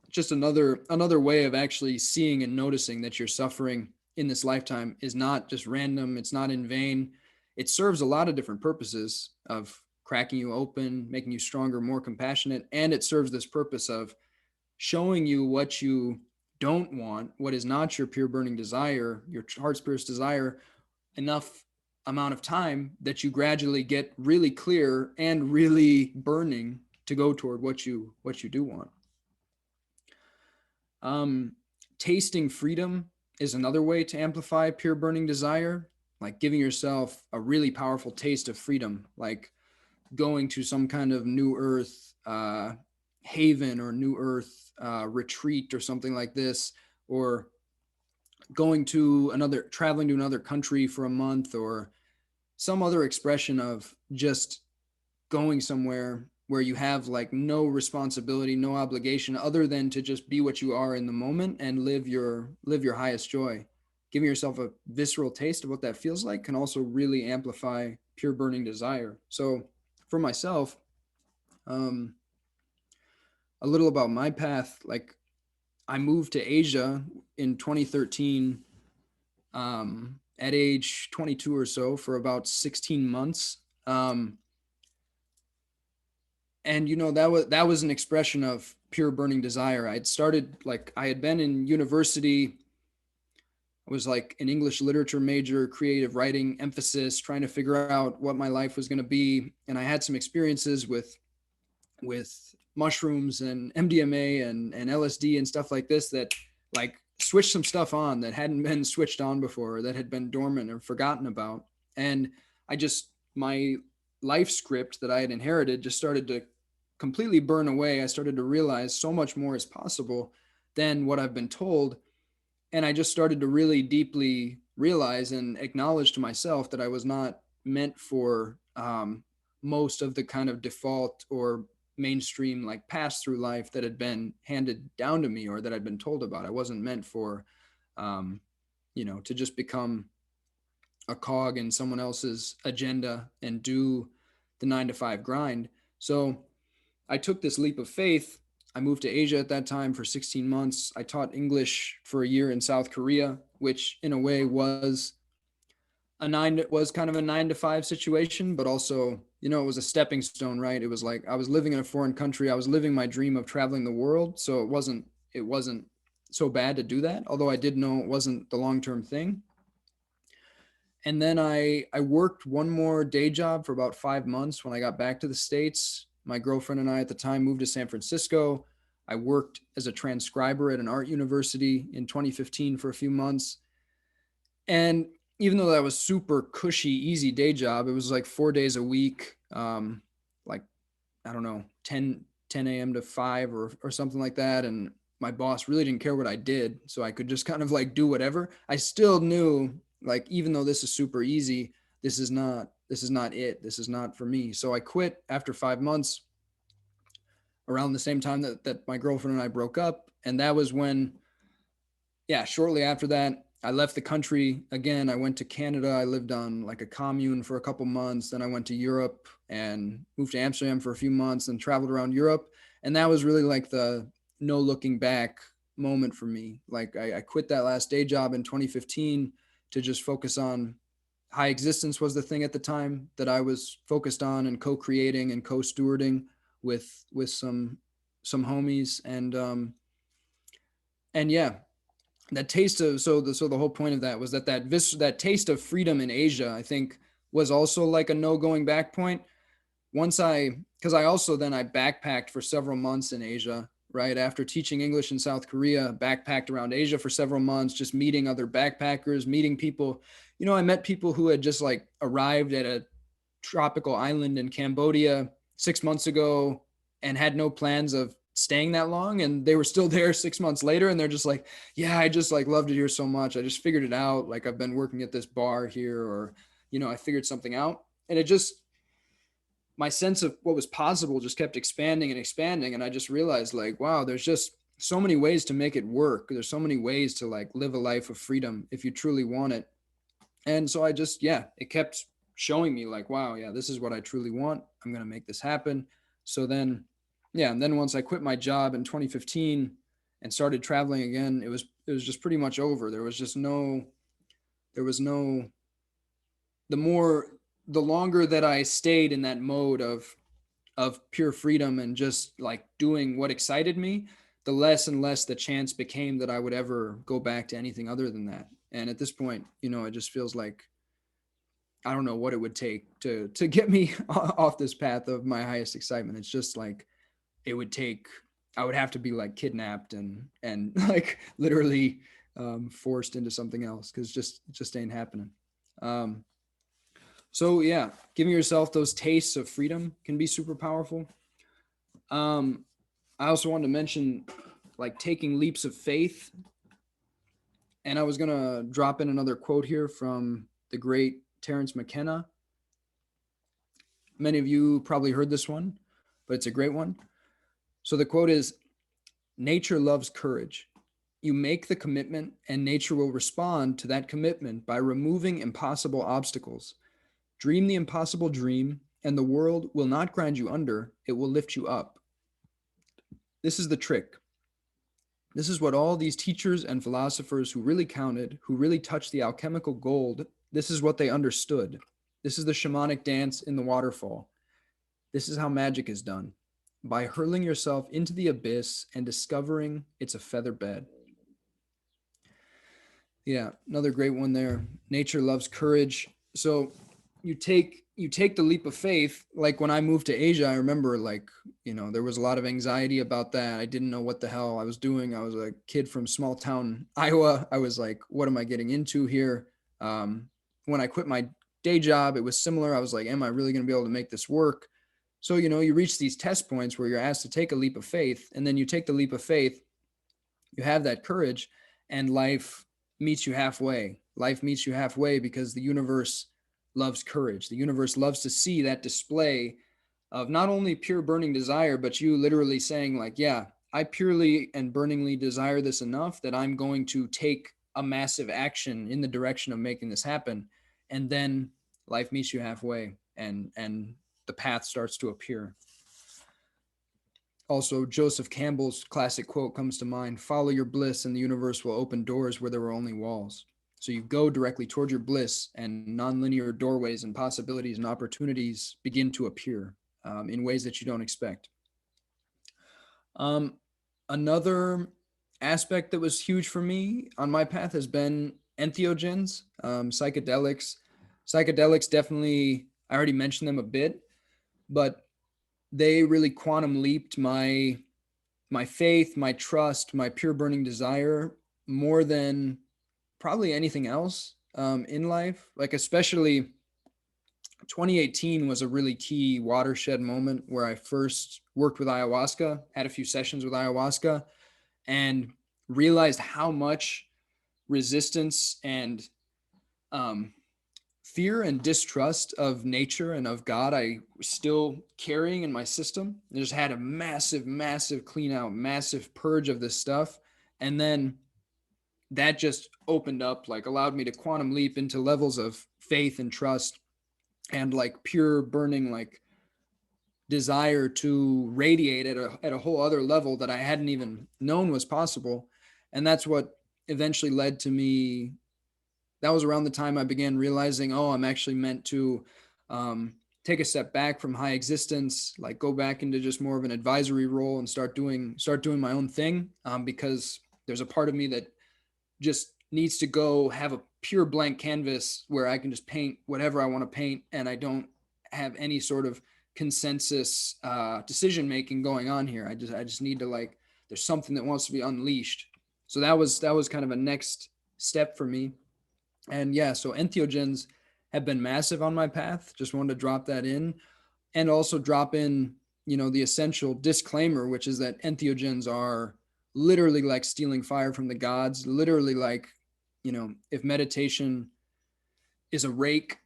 Just another way of actually seeing and noticing that your suffering in this lifetime is not just random, it's not in vain. It serves a lot of different purposes of cracking you open, making you stronger, more compassionate, and it serves this purpose of showing you what you don't want, what is not your pure burning desire, your heart spirit's desire, enough amount of time that you gradually get really clear and really burning to go toward what you do want. Um, Tasting freedom is another way to amplify pure burning desire, like giving yourself a really powerful taste of freedom, like going to some kind of new earth haven or new earth retreat or something like this, or traveling to another country for a month, or some other expression of just going somewhere where you have like no responsibility, no obligation other than to just be what you are in the moment and live your highest joy. Giving yourself a visceral taste of what that feels like can also really amplify pure burning desire. So for myself, um, a little about my path, like I moved to Asia in 2013 at age 22 or so for about 16 months. And that was an expression of pure burning desire. I had been in university. I was like an English literature major, creative writing emphasis, trying to figure out what my life was going to be. And I had some experiences with mushrooms and MDMA and LSD and stuff like this that like switched some stuff on that hadn't been switched on before, that had been dormant or forgotten about. And my life script that I had inherited just started to completely burn away. I started to realize so much more is possible than what I've been told. And I just started to really deeply realize and acknowledge to myself that I was not meant for most of the kind of default or mainstream like pass through life that had been handed down to me or that I'd been told about. I wasn't meant for um, to just become a cog in someone else's agenda and do the 9 to 5 grind. So I took this leap of faith. I moved to Asia at that time for 16 months. I taught English for a year in South Korea, which in a way was kind of a 9 to 5 situation, but also, it was a stepping stone, right? It was like I was living in a foreign country. I was living my dream of traveling the world. So it wasn't so bad to do that, although I did know it wasn't the long-term thing. And then I worked one more day job for about 5 months when I got back to the States. My girlfriend and I at the time moved to San Francisco. I worked as a transcriber at an art university in 2015 for a few months. And even though that was super cushy, easy day job, it was like 4 days a week, like, I don't know, 10 a.m. to 5 or something like that. And my boss really didn't care what I did. So I could just kind of like do whatever. I still knew, like, even though this is super easy, this is not it. This is not for me. So I quit after 5 months around the same time that my girlfriend and I broke up. And that was when, yeah, shortly after that, I left the country again. I went to Canada. I lived on like a commune for a couple months. Then I went to Europe and moved to Amsterdam for a few months and traveled around Europe. And that was really like the no looking back moment for me. Like I quit that last day job in 2015 to just focus on high existence was the thing at the time that I was focused on and co-creating and co-stewarding with some homies. And yeah, that taste of so the whole point of that was that taste of freedom in Asia, I think, was also like a no going back point. Once I Because I also then I backpacked for several months in Asia, right after teaching English in South Korea, backpacked around Asia for several months, just meeting other backpackers, meeting people. I met people who had just like arrived at a tropical island in Cambodia 6 months ago and had no plans of staying that long, and they were still there 6 months later, and they're just like, yeah, I just like loved it here so much, I just figured it out, like I've been working at this bar here, or I figured something out. And it just, my sense of what was possible just kept expanding and expanding, and I just realized, like, wow, there's just so many ways to make it work. There's so many ways to like live a life of freedom if you truly want it. And so I just, yeah, it kept showing me like, wow, yeah, this is what I truly want. I'm going to make this happen. So then, yeah. And then once I quit my job in 2015 and started traveling again, it was just pretty much over. There was no, the more, the longer that I stayed in that mode of pure freedom and just like doing what excited me, the less and less the chance became that I would ever go back to anything other than that. And at this point, it just feels like I don't know what it would take to get me off this path of my highest excitement. It's just like it would take, I would have to be like kidnapped and like literally forced into something else, because just ain't happening. Um, so yeah, giving yourself those tastes of freedom can be super powerful. Um, I also wanted to mention like taking leaps of faith, and I was gonna drop in another quote here from the great Terence McKenna. Many of you probably heard this one, but it's a great one. So the quote is, nature loves courage. You make the commitment, and nature will respond to that commitment by removing impossible obstacles. Dream the impossible dream, and the world will not grind you under, it will lift you up. This is the trick. This is what all these teachers and philosophers who really counted, who really touched the alchemical gold, this is what they understood. This is the shamanic dance in the waterfall. This is how magic is done, by hurling yourself into the abyss and discovering it's a feather bed. Yeah, another great one there. Nature loves courage. So you take the leap of faith. Like when I moved to Asia, I remember like, there was a lot of anxiety about that. I didn't know what the hell I was doing. I was a kid from small town Iowa. I was like, what am I getting into here? When I quit my day job, it was similar. I was like, am I really going to be able to make this work? So, you reach these test points where you're asked to take a leap of faith, and then you take the leap of faith, you have that courage, and life meets you halfway. Life meets you halfway because the universe loves courage. The universe loves to see that display of not only pure burning desire, but you literally saying, like, yeah, I purely and burningly desire this enough that I'm going to take a massive action in the direction of making this happen. And then life meets you halfway, and the path starts to appear. Also, Joseph Campbell's classic quote comes to mind: follow your bliss, and the universe will open doors where there were only walls. So you go directly toward your bliss, and nonlinear doorways and possibilities and opportunities begin to appear in ways that you don't expect. Um, Another aspect that was huge for me on my path has been entheogens, psychedelics. Psychedelics definitely, I already mentioned them a bit, but they really quantum leaped my faith, my trust, my pure burning desire more than probably anything else in life. Like, especially 2018 was a really key watershed moment where I first worked with ayahuasca, had a few sessions with ayahuasca, and realized how much resistance and um, fear and distrust of nature and of God I was still carrying in my system. I just had a massive, massive clean out, massive purge of this stuff. And then that just opened up, like allowed me to quantum leap into levels of faith and trust and like pure burning, like desire to radiate at a whole other level that I hadn't even known was possible. And that's what eventually led to me. That was around the time I began realizing, oh, I'm actually meant to take a step back from high existence, like go back into just more of an advisory role and start doing my own thing, because there's a part of me that just needs to go have a pure blank canvas where I can just paint whatever I want to paint, and I don't have any sort of consensus decision making going on here. I just need to, like, there's something that wants to be unleashed. So that was kind of a next step for me. And yeah, so entheogens have been massive on my path. Just wanted to drop that in, and also drop in, the essential disclaimer, which is that entheogens are literally like stealing fire from the gods. Literally, like, if meditation is a rake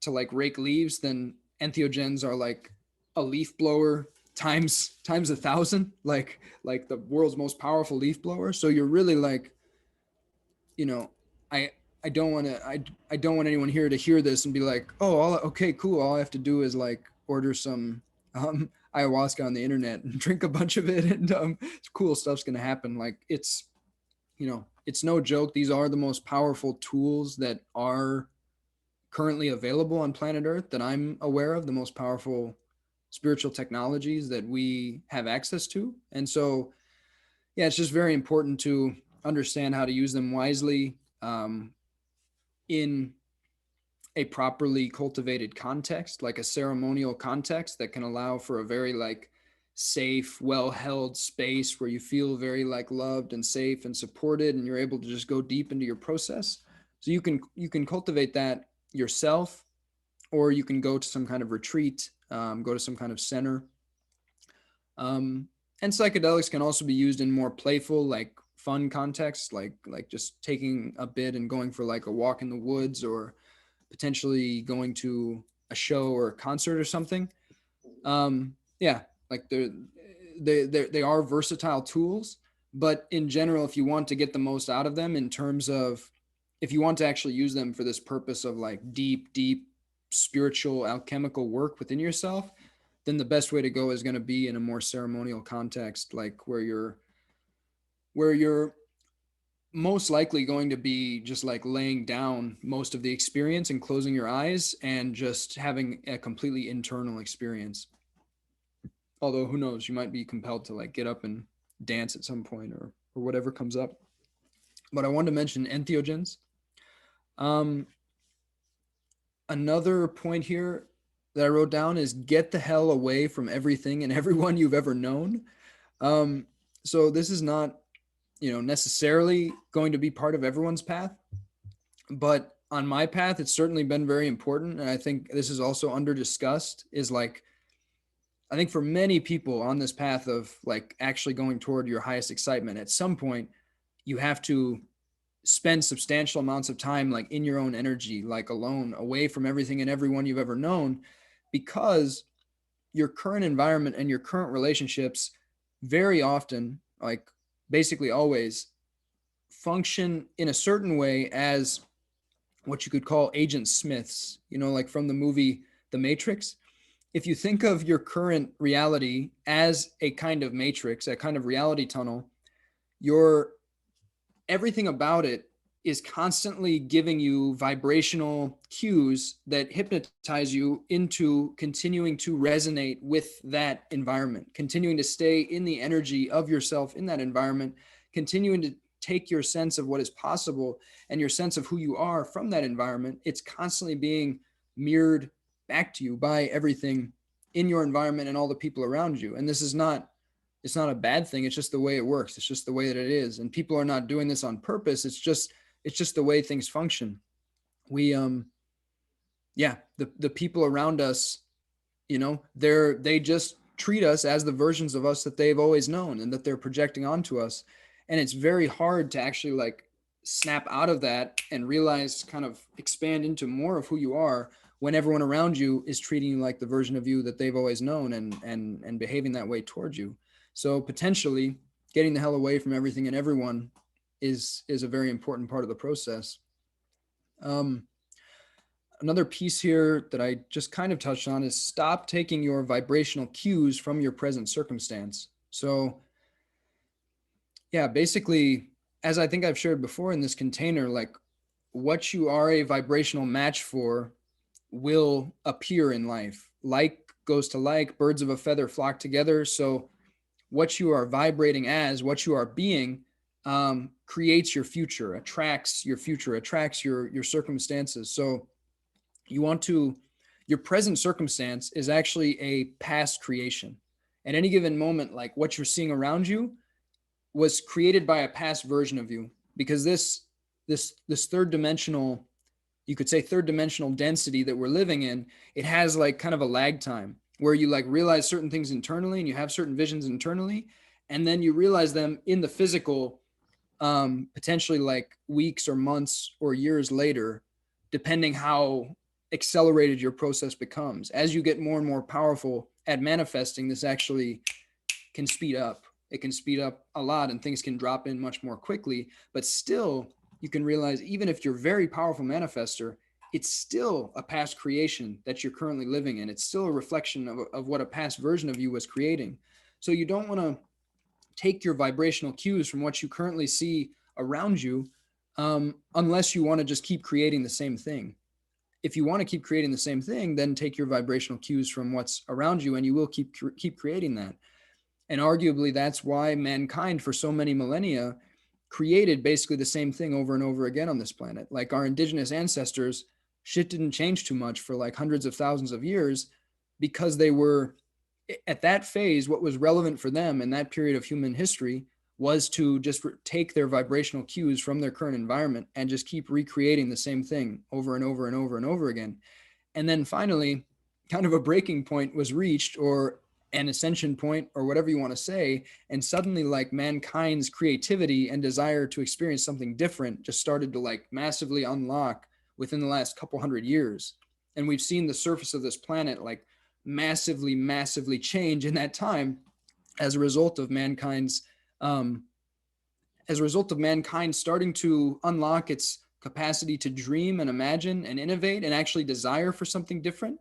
to like rake leaves, then entheogens are like a leaf blower times 1,000, like the world's most powerful leaf blower. So you're really like, you know, I I don't want to I don't want anyone here to hear this and be like, oh, okay, cool. All I have to do is like order some ayahuasca on the internet and drink a bunch of it, and cool stuff's gonna happen. Like, it's no joke. These are the most powerful tools that are currently available on planet Earth that I'm aware of. The most powerful spiritual technologies that we have access to, and so yeah, it's just very important to understand how to use them wisely, in a properly cultivated context, like a ceremonial context that can allow for a very like safe, well-held space where you feel very like loved and safe and supported, and you're able to just go deep into your process. So you can cultivate that yourself, or you can go to some kind of retreat, go to some kind of center. And psychedelics can also be used in more playful, like fun contexts, like just taking a bit and going for like a walk in the woods, or potentially going to a show or a concert or something. Yeah, like they are versatile tools, but in general, if you want to get the most out of them, in terms of, if you want to actually use them for this purpose of like deep spiritual alchemical work within yourself, then the best way to go is going to be in a more ceremonial context, like where you're most likely going to be just like laying down most of the experience and closing your eyes and just having a completely internal experience. Although who knows, you might be compelled to like get up and dance at some point, or whatever comes up. But I wanted to mention entheogens. Um, Another point here that I wrote down is get the hell away from everything and everyone you've ever known. Um, so this is not, necessarily going to be part of everyone's path, but on my path, it's certainly been very important. And I think this is also under discussed, is like, I think for many people on this path of like actually going toward your highest excitement, at some point, you have to spend substantial amounts of time like in your own energy, like alone, away from everything and everyone you've ever known, because your current environment and your current relationships very often, like basically always, function in a certain way as what you could call agent Smiths, like from the movie The Matrix. If you think of your current reality as a kind of matrix, a kind of reality tunnel, your everything about it is constantly giving you vibrational cues that hypnotize you into continuing to resonate with that environment, continuing to stay in the energy of yourself in that environment, continuing to take your sense of what is possible and your sense of who you are from that environment. It's constantly being mirrored back to you by everything in your environment and all the people around you. And this is not, it's not a bad thing. It's just the way it works. It's just the way that it is. And people are not doing this on purpose. It's just the way things function. We Yeah, the people around us, they just treat us as the versions of us that they've always known and that they're projecting onto us. And it's very hard to actually like snap out of that and realize, kind of expand into more of who you are, when everyone around you is treating you like the version of you that they've always known, and behaving that way towards you. So potentially getting the hell away from everything and everyone is a very important part of the process. Um, another piece here that I just kind of touched on is stop taking your vibrational cues from your present circumstance. So, yeah, basically, as I think I've shared before in this container, like what you are a vibrational match for will appear in life. Like goes to like, birds of a feather flock together. So, what you are vibrating as, what you are being, creates your future, attracts your circumstances. So, you want to your present circumstance is actually a past creation at any given moment. Like what you're seeing around you was created by a past version of you, because this third dimensional, you could say third dimensional density that we're living in, it has like kind of a lag time where you like realize certain things internally and you have certain visions internally, and then you realize them in the physical, potentially like weeks or months or years later, depending how accelerated your process becomes. As you get more and more powerful at manifesting, this actually can speed up. It can speed up a lot and things can drop in much more quickly. But still, you can realize even if you're a very powerful manifester, it's still a past creation that you're currently living in. It's still a reflection of what a past version of you was creating. So you don't want to take your vibrational cues from what you currently see around you, unless you want to just keep creating the same thing. If you want to keep creating the same thing, then take your vibrational cues from what's around you, and you will keep creating that. And arguably, that's why mankind, for so many millennia, created basically the same thing over and over again on this planet. Like our indigenous ancestors, shit didn't change too much for like hundreds of thousands of years, because they were at that phase. What was relevant for them in that period of human history was to just take their vibrational cues from their current environment and just keep recreating the same thing over and over and over and over again. And then finally, kind of a breaking point was reached, or an ascension point, or whatever you want to say. And suddenly, like, mankind's creativity and desire to experience something different just started to like massively unlock within the last couple hundred years. And we've seen the surface of this planet like massively change in that time, as a result of mankind's um, as a result of mankind starting to unlock its capacity to dream and imagine and innovate and actually desire for something different.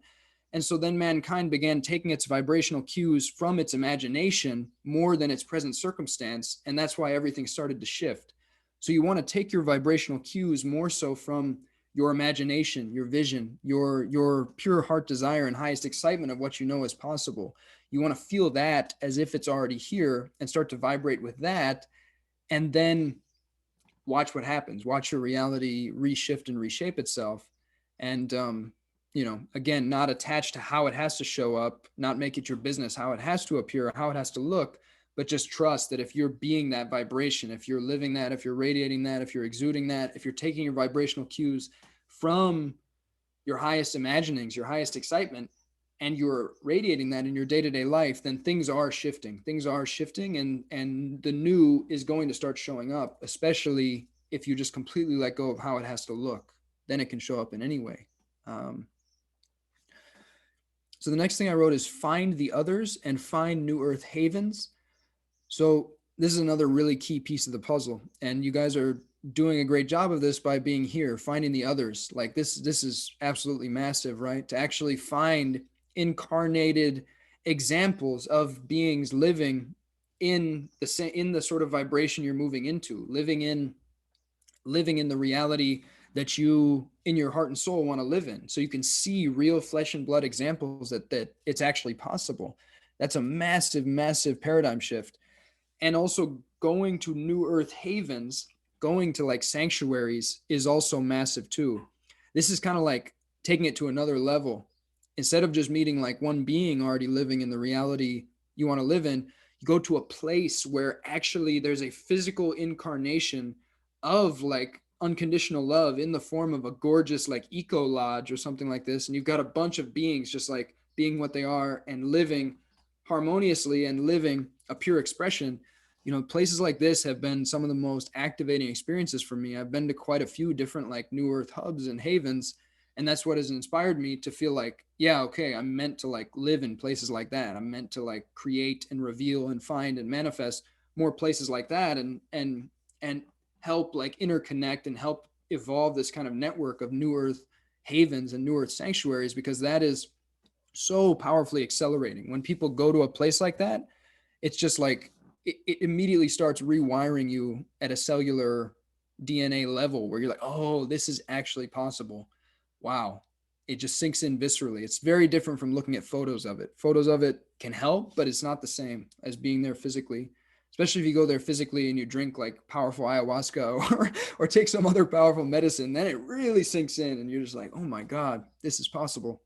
And so then mankind began taking its vibrational cues from its imagination more than its present circumstance. And that's why everything started to shift. So you want to take your vibrational cues more so from your imagination, your vision, your pure heart desire and highest excitement of what you know is possible. You want to feel that as if it's already here and start to vibrate with that, and then watch what happens. Watch your reality reshift and reshape itself. And, again, not attached to how it has to show up, not make it your business, how it has to appear, how it has to look, but just trust that if you're being that vibration, if you're living that, if you're radiating that, if you're exuding that, if you're taking your vibrational cues from your highest imaginings, your highest excitement, and you're radiating that in your day-to-day life, then things are shifting. Things are shifting, and the new is going to start showing up, especially if you just completely let go of how it has to look. Then it can show up in any way. Um, so the next thing I wrote is find the others and find new earth havens. So this is another really key piece of the puzzle, and you guys are doing a great job of this by being here, finding the others. Like this is absolutely massive, right? To actually find incarnated examples of beings living in the sort of vibration you're moving into, living in the reality that you in your heart and soul want to live in, so you can see real flesh and blood examples that it's actually possible. That's a massive paradigm shift. And also going to new earth havens, going to like sanctuaries, is also massive too. This is kind of like taking it to another level. Instead of just meeting like one being already living in the reality you want to live in, you go to a place where actually there's a physical incarnation of like unconditional love in the form of a gorgeous like eco lodge or something like this, and you've got a bunch of beings just like being what they are and living harmoniously and living a pure expression. Places like this have been some of the most activating experiences for me. I've been to quite a few different like new earth hubs and havens, and that's what has inspired me to feel like, yeah, okay, I'm meant to like live in places like that. I'm meant to like create and reveal and find and manifest more places like that, and help like interconnect and help evolve this kind of network of new earth havens and new earth sanctuaries, because that is so powerfully accelerating. When people go to a place like that, it's just like it immediately starts rewiring you at a cellular DNA level where you're like, oh, this is actually possible. Wow. It just sinks in viscerally. It's very different from looking at photos of it. Photos of it can help, but it's not the same as being there physically. Especially if you go there physically and you drink like powerful ayahuasca or take some other powerful medicine, then it really sinks in and you're just like, oh my God, this is possible.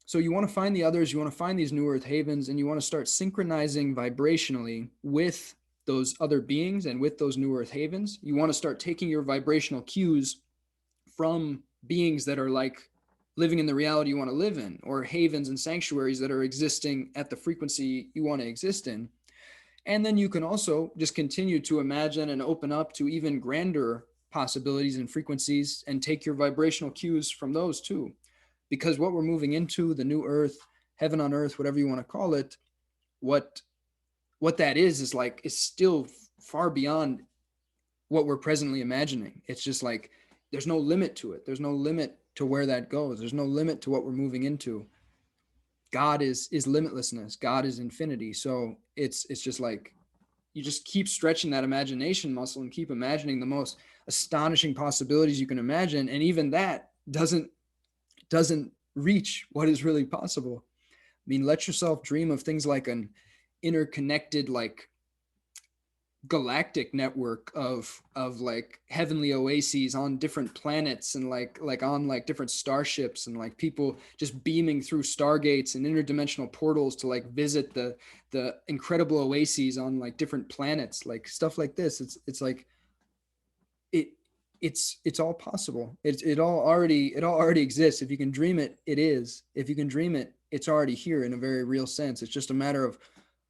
So you want to find the others, you want to find these new earth havens, and you want to start synchronizing vibrationally with those other beings and with those new earth havens. You want to start taking your vibrational cues from beings that are like living in the reality you want to live in, or havens and sanctuaries that are existing at the frequency you want to exist in. And then you can also just continue to imagine and open up to even grander possibilities and frequencies and take your vibrational cues from those too. Because what we're moving into, the new earth, heaven on earth, whatever you want to call it, what what that is like is still far beyond what we're presently imagining. It's just like there's no limit to it. There's no limit to where that goes. There's no limit to what we're moving into. God is limitlessness. God is infinity. So it's just like you just keep stretching that imagination muscle and keep imagining the most astonishing possibilities you can imagine, and even that doesn't reach what is really possible. I mean, let yourself dream of things like an interconnected, like galactic network of like heavenly oases on different planets, and like on like different starships, and like people just beaming through stargates and interdimensional portals to like visit the incredible oases on like different planets, like stuff like this. It's like it it's all possible. It all already exists. If you can dream it, it is. If you can dream it, it's already here in a very real sense. It's just a matter of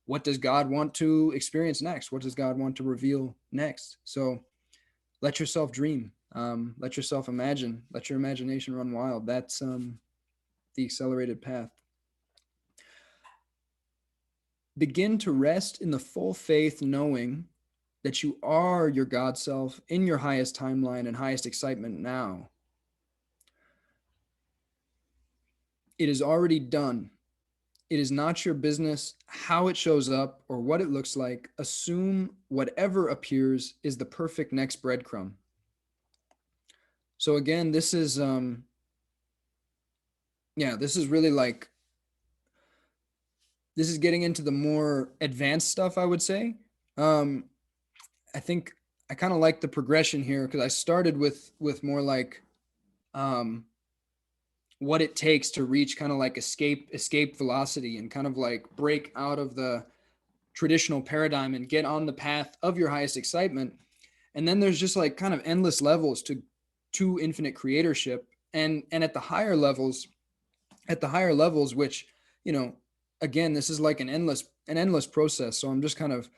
what does God want to experience next? What does God want to reveal next? So let yourself dream. Let yourself imagine. Let your imagination run wild. That's the accelerated path. Begin to rest in the full faith, knowing that you are your God self in your highest timeline and highest excitement now. It is already done. It is not your business how it shows up or what it looks like. Assume whatever appears is the perfect next breadcrumb. So again, this is really like this is getting into the more advanced stuff, I would say. Um, I think I kind of like the progression here because I started with more like um, what it takes to reach kind of like escape velocity and kind of like break out of the traditional paradigm and get on the path of your highest excitement. And then there's just like kind of endless levels to infinite creatorship, and at the higher levels, which, you know, again, this is like an endless process. So I'm just kind of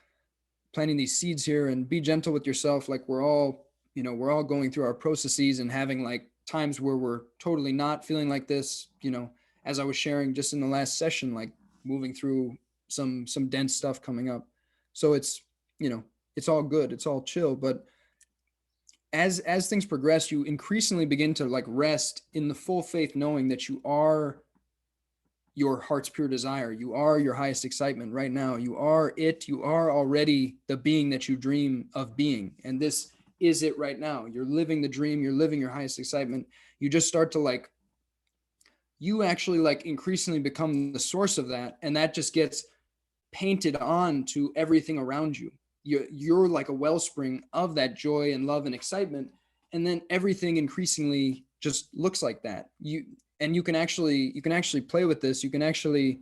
planting these seeds here, and be gentle with yourself. Like we're all going through our processes and having like times where we're totally not feeling like this, as I was sharing just in the last session, like moving through some dense stuff coming up. So it's all good, it's all chill. But as things progress, you increasingly begin to like rest in the full faith, knowing that you are your heart's pure desire. You are your highest excitement right now. You are it. You are already the being that you dream of being. And this is it right now. You're living the dream. You're living your highest excitement. You just start to like, you actually like increasingly become the source of that. And that just gets painted on to everything around you. You're like a wellspring of that joy and love and excitement. And then everything increasingly just looks like that. You can actually play with this. You can actually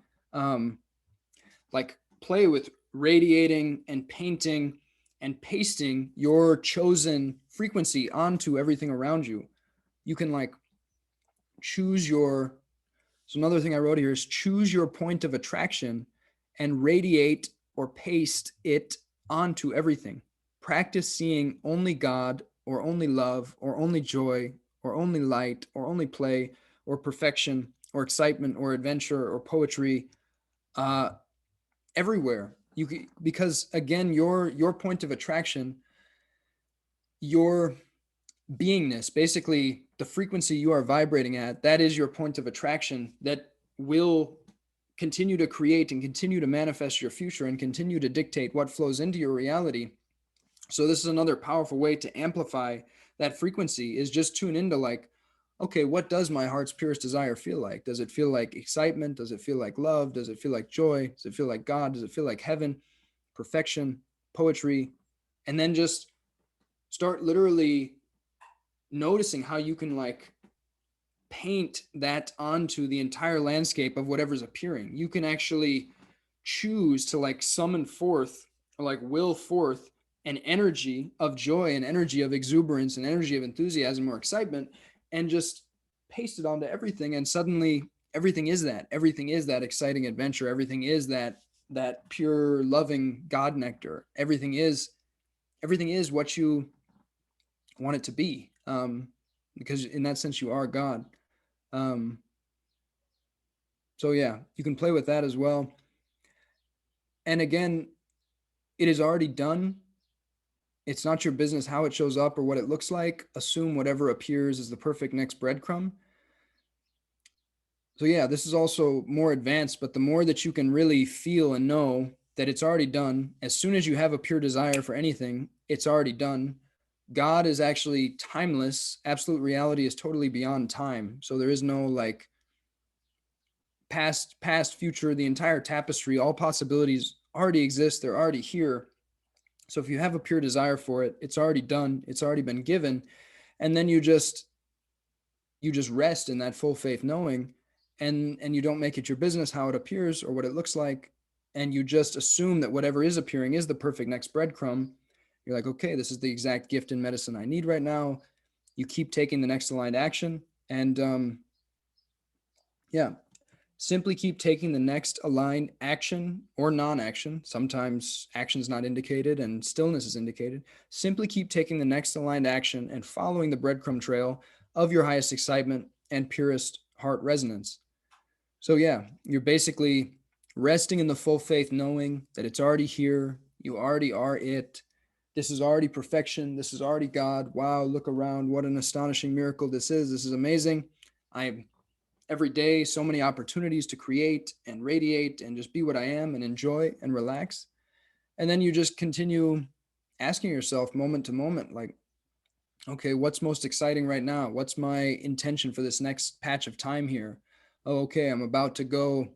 like play with radiating and painting and pasting your chosen frequency onto everything around you. You can like choose your so another thing I wrote here is choose your point of attraction and radiate or paste it onto everything. Practice seeing only God or only love or only joy or only light or only play or perfection or excitement or adventure or poetry uh, everywhere. Because again, your point of attraction, your beingness, basically the frequency you are vibrating at, that is your point of attraction that will continue to create and continue to manifest your future and continue to dictate what flows into your reality. So this is another powerful way to amplify that frequency, is just tune into like, okay, what does my heart's purest desire feel like? Does it feel like excitement? Does it feel like love? Does it feel like joy? Does it feel like God? Does it feel like heaven, perfection, poetry? And then just start literally noticing how you can like paint that onto the entire landscape of whatever's appearing. You can actually choose to like summon forth or like will forth an energy of joy, an energy of exuberance, an energy of enthusiasm or excitement, and just paste it onto everything. And suddenly everything is that. Everything is that exciting adventure. Everything is that pure loving God nectar. Everything is what you want it to be. Because in that sense you are God. Um, so yeah, you can play with that as well. And again, it is already done. It's not your business how it shows up or what it looks like. Assume whatever appears is the perfect next breadcrumb. So yeah, this is also more advanced, but the more that you can really feel and know that it's already done, as soon as you have a pure desire for anything, it's already done. God is actually timeless. Absolute reality is totally beyond time. So there is no like past, future, the entire tapestry, all possibilities already exist. They're already here. So if you have a pure desire for it, it's already done. It's already been given. And then you just rest in that full faith knowing, and you don't make it your business how it appears or what it looks like, and you just assume that whatever is appearing is the perfect next breadcrumb. You're like, okay, this is the exact gift and medicine I need right now. You keep taking the next aligned action, and yeah, simply keep taking the next aligned action or non-action. Sometimes action is not indicated and stillness is indicated. Simply keep taking the next aligned action and following the breadcrumb trail of your highest excitement and purest heart resonance. So yeah, you're basically resting in the full faith, knowing that it's already here. You already are it. This is already perfection. This is already God. Wow, look around. What an astonishing miracle this is. This is amazing. I am every day so many opportunities to create and radiate and just be what I am and enjoy and relax. And then you just continue asking yourself moment to moment, like, okay, what's most exciting right now? What's my intention for this next patch of time here? Oh, okay, I'm about to go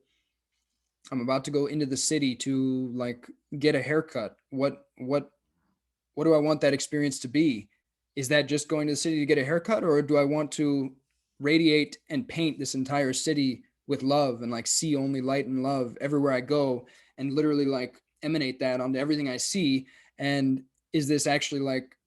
into the city to like get a haircut. What do I want that experience to be? Is that just going to the city to get a haircut, or do I want to radiate and paint this entire city with love and like see only light and love everywhere I go, and literally like emanate that onto everything I see? And is this actually like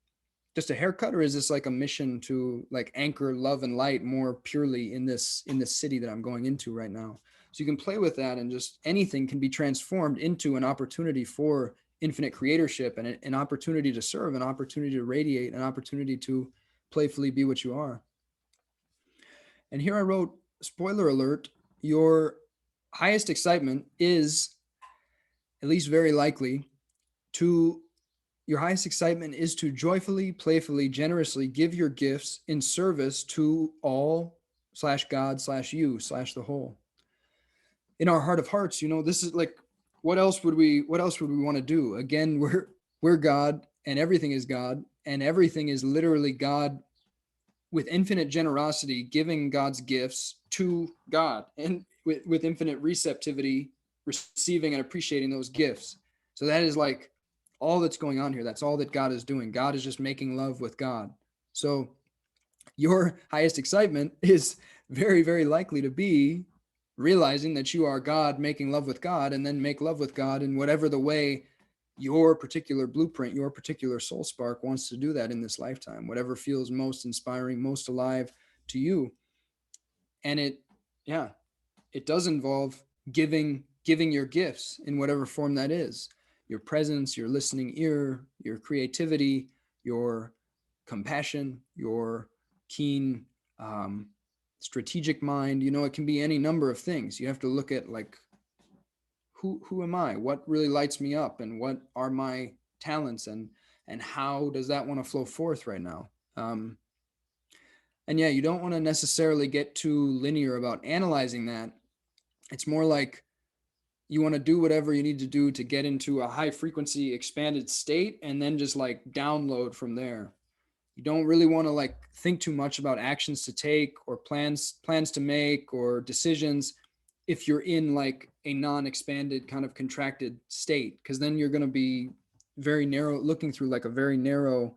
just a haircut, or is this like a mission to like anchor love and light more purely in this city that I'm going into right now? So you can play with that, and just anything can be transformed into an opportunity for infinite creatorship, and an opportunity to serve, an opportunity to radiate, an opportunity to playfully be what you are. And here I wrote, spoiler alert, your highest excitement is, at least very likely, to your highest excitement is to joyfully, playfully, generously give your gifts in service to all slash God slash you slash the whole. In our heart of hearts, this is like, what else would we want to do? Again, we're God, and everything is God, and everything is literally God with infinite generosity, giving God's gifts to God, and with infinite receptivity, receiving and appreciating those gifts. So that is like all that's going on here. That's all that God is doing. God is just making love with God. So your highest excitement is very, very likely to be realizing that you are God, making love with God, and then make love with God in whatever the way your particular blueprint, your particular soul spark wants to do that in this lifetime, whatever feels most inspiring, most alive to you. And yeah, it does involve giving your gifts in whatever form that is: your presence, your listening ear, your creativity, your compassion, your keen strategic mind. It can be any number of things. You have to look at like, who am I? What really lights me up, and what are my talents, and how does that want to flow forth right now? And yeah, you don't want to necessarily get too linear about analyzing that. It's more like you want to do whatever you need to do to get into a high frequency expanded state and then just like download from there. You don't really want to like think too much about actions to take or plans to make or decisions if you're in like a non-expanded kind of contracted state, because then you're going to be very narrow, looking through like a very narrow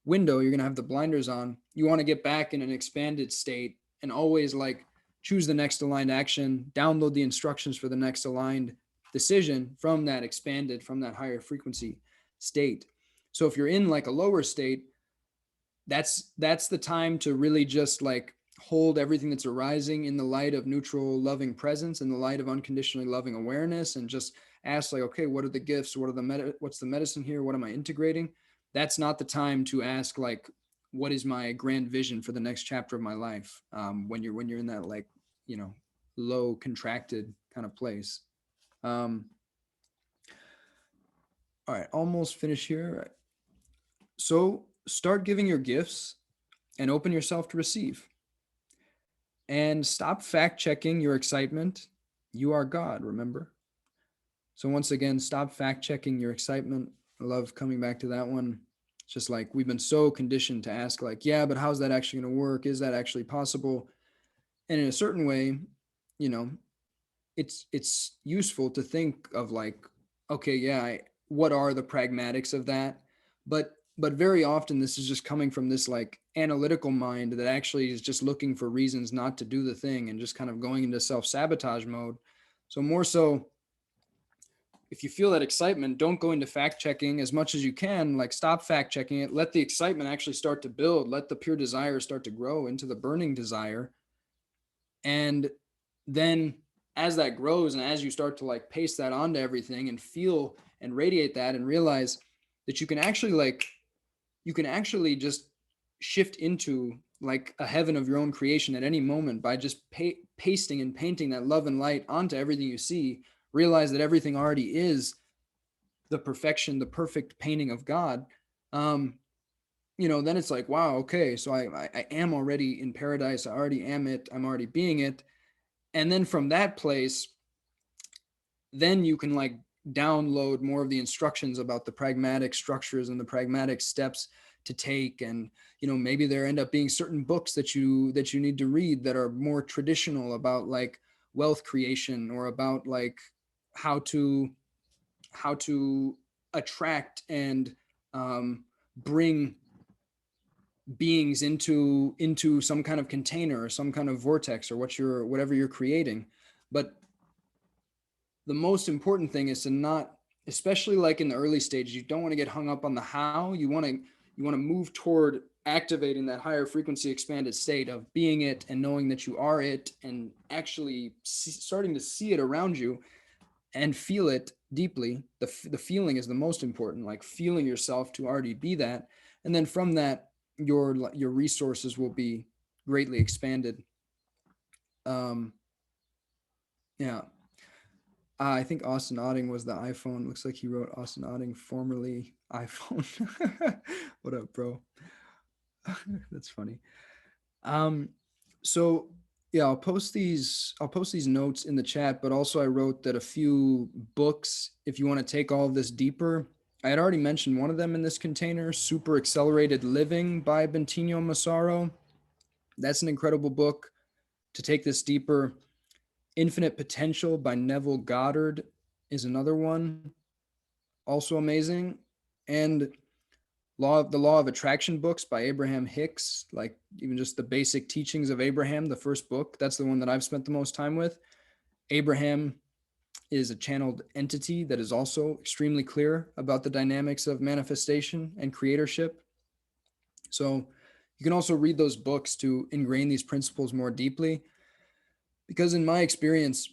window. You're going to have the blinders on. You want to get back in an expanded state and always like choose the next aligned action, download the instructions for the next aligned decision from that expanded, from that higher frequency state. So if you're in like a lower state, that's the time to really just like hold everything that's arising in the light of neutral loving presence, in the light of unconditionally loving awareness, and just ask like, okay, what are the gifts, what's the medicine here, what am I integrating? That's not the time to ask like, what is my grand vision for the next chapter of my life, when you're in that like, you know, low contracted kind of place. um all right, almost finished here. So start giving your gifts and open yourself to receive. And stop fact checking your excitement. You are God, remember? So, once again, stop fact checking your excitement. I love coming back to that one. It's just like we've been so conditioned to ask, like, yeah, but how's that actually going to work? Is that actually possible? And in a certain way, you know, it's useful to think of like, okay, yeah, what are the pragmatics of that? But very often this is just coming from this like analytical mind that actually is just looking for reasons not to do the thing and just kind of going into self-sabotage mode. So more so, if you feel that excitement, don't go into fact checking as much as you can. Like, stop fact checking it, let the excitement actually start to build, let the pure desire start to grow into the burning desire. And then as that grows and as you start to like paste that onto everything and feel and radiate that and realize that you can actually just shift into like a heaven of your own creation at any moment by just pasting and painting that love and light onto everything you see. Realize that everything already is the perfection, the perfect painting of God. um then it's like, wow, okay, so I am already in paradise, I already am it, I'm already being it. And then from that place, then you can like download more of the instructions about the pragmatic structures and the pragmatic steps to take. And maybe there end up being certain books that you need to read that are more traditional about like wealth creation, or about like how to how to attract and bring beings into some kind of container or some kind of vortex, or whatever you're creating. But the most important thing is to not, especially like in the early stages, you don't want to get hung up on the how. You want to move toward activating that higher frequency expanded state of being it and knowing that you are it, and actually starting to see it around you and feel it deeply. The feeling is the most important, like feeling yourself to already be that. And then from that, your resources will be greatly expanded. um yeah. I think Austin Otting was the iPhone. Looks like he wrote Austin Otting, formerly iPhone. What up, bro? That's funny. Um, so yeah, I'll post these notes in the chat, but also I wrote that a few books, if you want to take all of this deeper. I had already mentioned one of them in this container, Super Accelerated Living by Bentinho Massaro. That's an incredible book to take this deeper. Infinite Potential by Neville Goddard is another one, also amazing. And Law of Attraction books by Abraham Hicks, like even just the basic teachings of Abraham, the first book, that's the one that I've spent the most time with. Abraham is a channeled entity that is also extremely clear about the dynamics of manifestation and creatorship. So you can also read those books to ingrain these principles more deeply, because in my experience,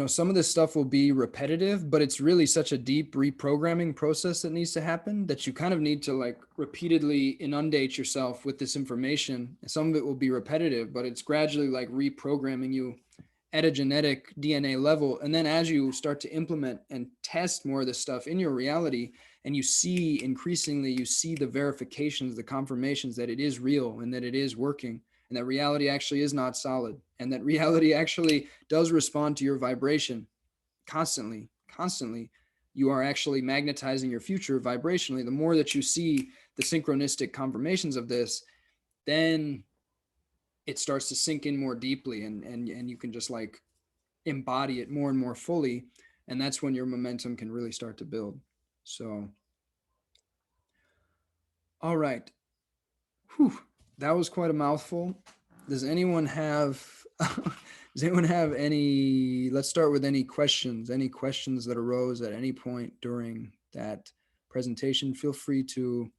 some of this stuff will be repetitive, but it's really such a deep reprogramming process that needs to happen that you kind of need to like repeatedly inundate yourself with this information. Some of it will be repetitive, but it's gradually like reprogramming you at a genetic DNA level. And then as you start to implement and test more of this stuff in your reality, and you see increasingly, you see the verifications, the confirmations that it is real and that it is working, and that reality actually is not solid, and that reality actually does respond to your vibration constantly. You are actually magnetizing your future vibrationally. The more that you see the synchronistic confirmations of this, then it starts to sink in more deeply, and you can just like embody it more and more fully, and that's when your momentum can really start to build. So all right. Whew, that was quite a mouthful. Does anyone have does anyone have any, let's start with any questions that arose at any point during that presentation? Feel free to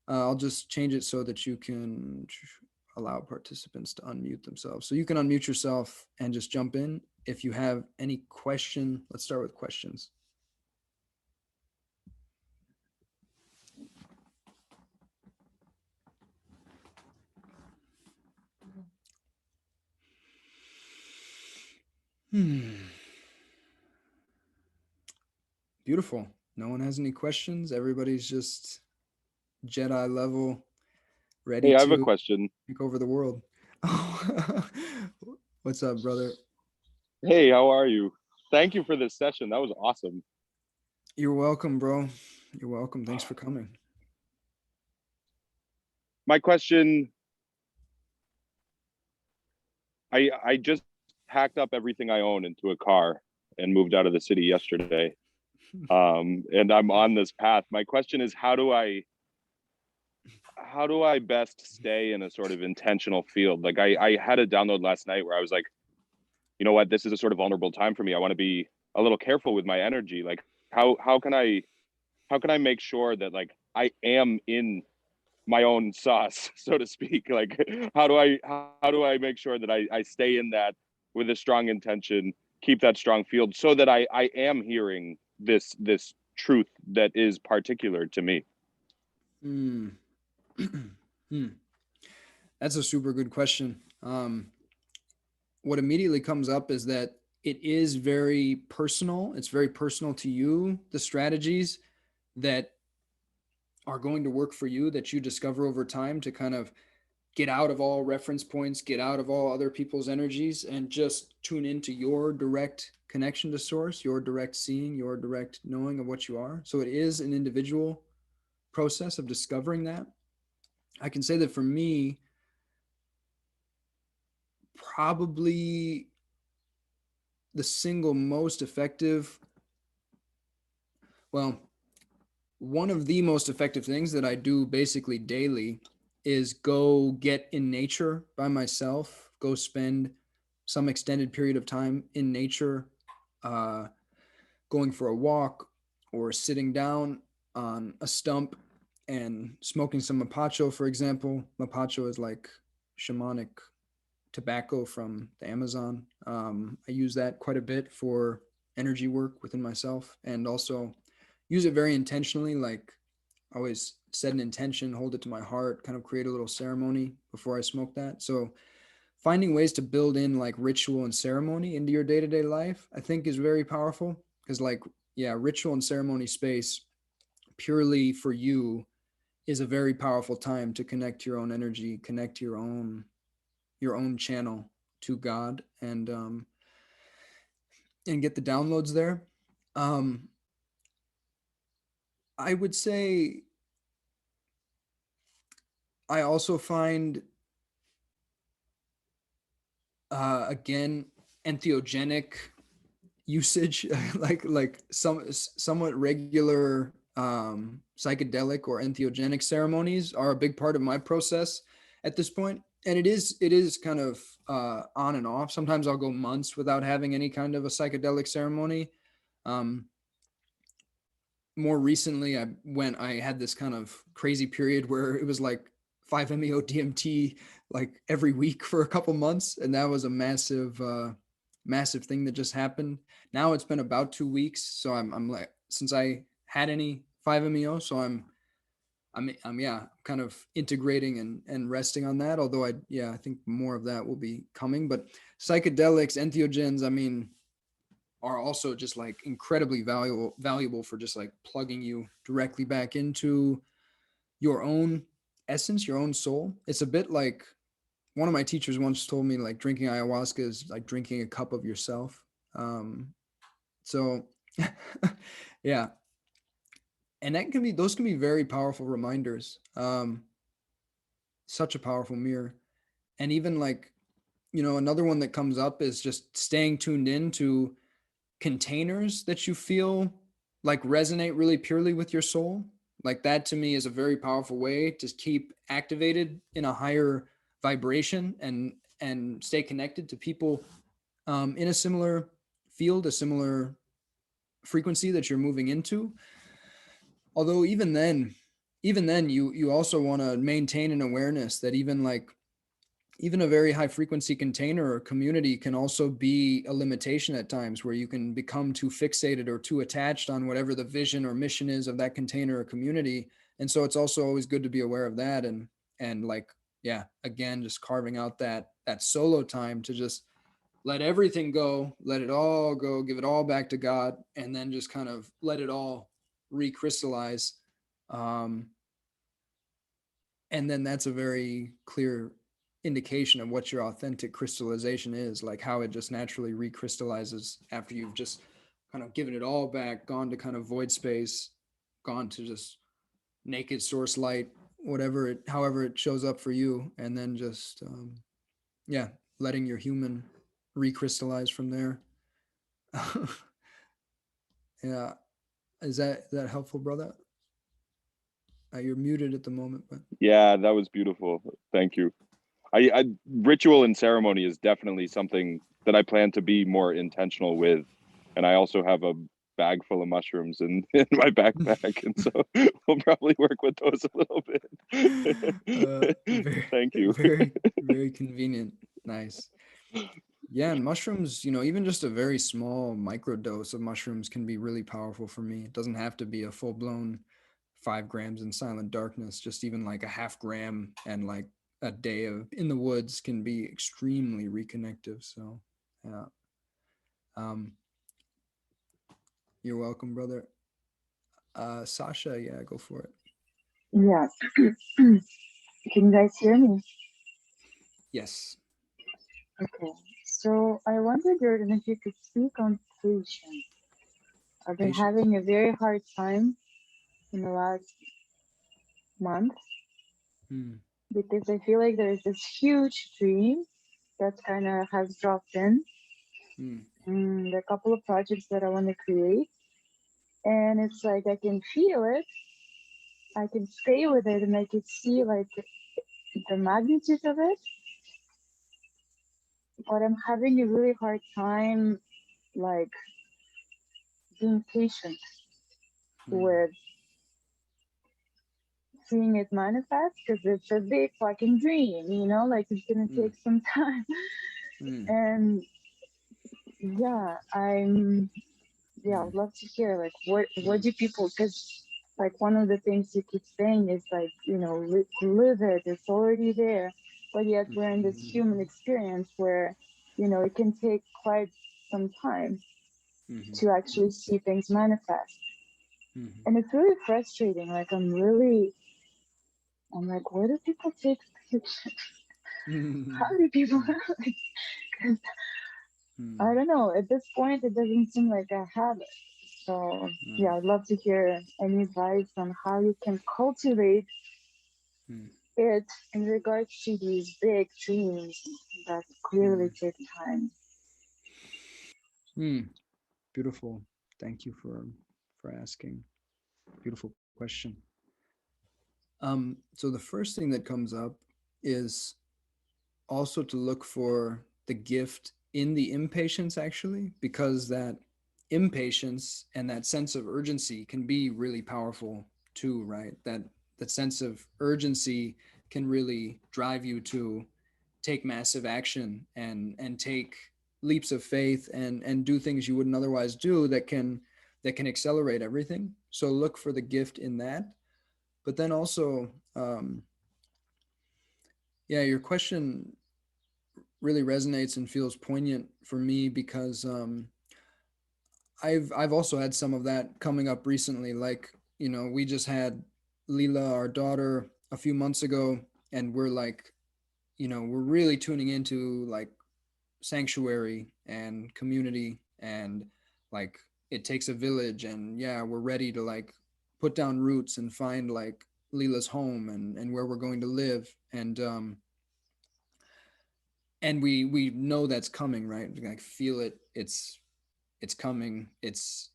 I'll just change it so that you can allow participants to unmute themselves. So you can unmute yourself and just jump in if you have any question. Let's start with questions. Beautiful. No one has any questions. Everybody's just Jedi level, ready Hey, I have a to question. take over the world. Oh, what's up, brother? Hey, how are you? Thank you for this session. That was awesome. You're welcome, bro. You're welcome. Thanks for coming. My question, I just packed up everything I own into a car and moved out of the city yesterday. And I'm on this path. My question is how do I best stay in a sort of intentional field? Like I had a download last night where I was like, you know what, this is a sort of vulnerable time for me. I want to be a little careful with my energy. Like how can I make sure that like I am in my own sauce, so to speak? Like how do I make sure that I stay in that with a strong intention, keep that strong field so that I am hearing this truth that is particular to me. Hmm. Hmm. That's a super good question. What immediately comes up is that it is very personal. It's very personal to you, the strategies that are going to work for you that you discover over time to kind of get out of all reference points, get out of all other people's energies, and just tune into your direct connection to source, your direct seeing, your direct knowing of what you are. So it is an individual process of discovering that. I can say that for me, probably the single most effective, well, one of the most effective things that I do basically daily is go get in nature by myself, go spend some extended period of time in nature, uh, going for a walk or sitting down on a stump and smoking some mapacho, for example. Mapacho is like shamanic tobacco from the Amazon. I use that quite a bit for energy work within myself, and also use it very intentionally. Like always set an intention, hold it to my heart, kind of create a little ceremony before I smoke that. So finding ways to build in like ritual and ceremony into your day-to-day life, I think is very powerful, because like, yeah, ritual and ceremony space purely for you is a very powerful time to connect to your own energy, connect to your own channel to God, and get the downloads there. Um, I would say I also find again entheogenic usage, like somewhat regular psychedelic or entheogenic ceremonies are a big part of my process at this point. And it is kind of on and off. Sometimes I'll go months without having any kind of a psychedelic ceremony. Um, More recently, I had this kind of crazy period where it was like 5-MeO DMT like every week for a couple months, and that was a massive thing that just happened. Now it's been about 2 weeks, so I'm like, since I had any 5-MeO, so I'm yeah, kind of integrating and resting on that. Although I think more of that will be coming. But psychedelics, entheogens, I mean, are also just like incredibly valuable for just like plugging you directly back into your own essence, your own soul. It's a bit like one of my teachers once told me like drinking ayahuasca is like drinking a cup of yourself. So yeah, and that can be those can be very powerful reminders. Such a powerful mirror. And even like, another one that comes up is just staying tuned in to containers that you feel like resonate really purely with your soul. Like that to me is a very powerful way to keep activated in a higher vibration and stay connected to people in a similar field, a similar frequency that you're moving into. Although even then you also want to maintain an awareness that even a very high frequency container or community can also be a limitation at times, where you can become too fixated or too attached on whatever the vision or mission is of that container or community. And so it's also always good to be aware of that, and like, yeah, again, just carving out that solo time to just let everything go, let it all go, give it all back to God, and then just kind of let it all recrystallize. um, and then that's a very clear indication of what your authentic crystallization is, like how it just naturally recrystallizes after you've just kind of given it all back, gone to kind of void space, gone to just naked source light, whatever it however it shows up for you, and then just yeah, letting your human recrystallize from there. Yeah, is that helpful, brother? You're muted at the moment, but Yeah, that was beautiful. Thank you. I ritual and ceremony is definitely something that I plan to be more intentional with, and I also have a bag full of mushrooms in my backpack, and so we'll probably work with those a little bit. very, Thank you. very, very convenient. Nice. Yeah, and mushrooms, even just a very small micro dose of mushrooms can be really powerful for me. It doesn't have to be a full blown 5 grams in silent darkness. Just even like a half gram and like a day of in the woods can be extremely reconnective. So, yeah. Um, you're welcome, brother. Sasha, yeah, go for it. Yes. Can you guys hear me? Yes. Okay. So I wondered, Jordan, if you could speak on patience. I've been Patience. having a very hard time in the last month Hmm. because I feel like there's this huge dream that kind of has dropped in. Hmm. And a couple of projects that I want to create. And it's like I can feel it, I can stay with it, and I can see like the magnitude of it. But I'm having a really hard time, like, being patient Hmm. with seeing it manifest because it's a big fucking dream, like it's gonna Hmm. take some time. Hmm. And yeah, yeah, Hmm. I'd love to hear like what do people, because like one of the things you keep saying is like, live it, it's already there. But yet we're in this Hmm. human experience where, it can take quite some time Hmm. to actually see things manifest. Hmm. And it's really frustrating. Like I'm like, where do people take pictures? How Hmm. do people Hmm. like, 'cause I Hmm. don't know. At this point, it doesn't seem like I have it. So Hmm. yeah, I'd love to hear any advice on how you can cultivate Hmm. it in regards to these big dreams that clearly Hmm. take time. Hmm. Beautiful. Thank you for asking. Beautiful question. So the first thing that comes up is also to look for the gift in the impatience, actually, because that impatience and that sense of urgency can be really powerful too, right? That sense of urgency can really drive you to take massive action and take leaps of faith and do things you wouldn't otherwise do that can accelerate everything. So look for the gift in that. But then also, yeah, your question really resonates and feels poignant for me because I've also had some of that coming up recently. Like, you know, we just had Leela, our daughter, a few months ago, and we're like, you know, we're really tuning into like sanctuary and community, and like it takes a village, and yeah, we're ready to like put down roots and find like Leela's home and where we're going to live. And we know that's coming, right? We like feel it. It's coming. It's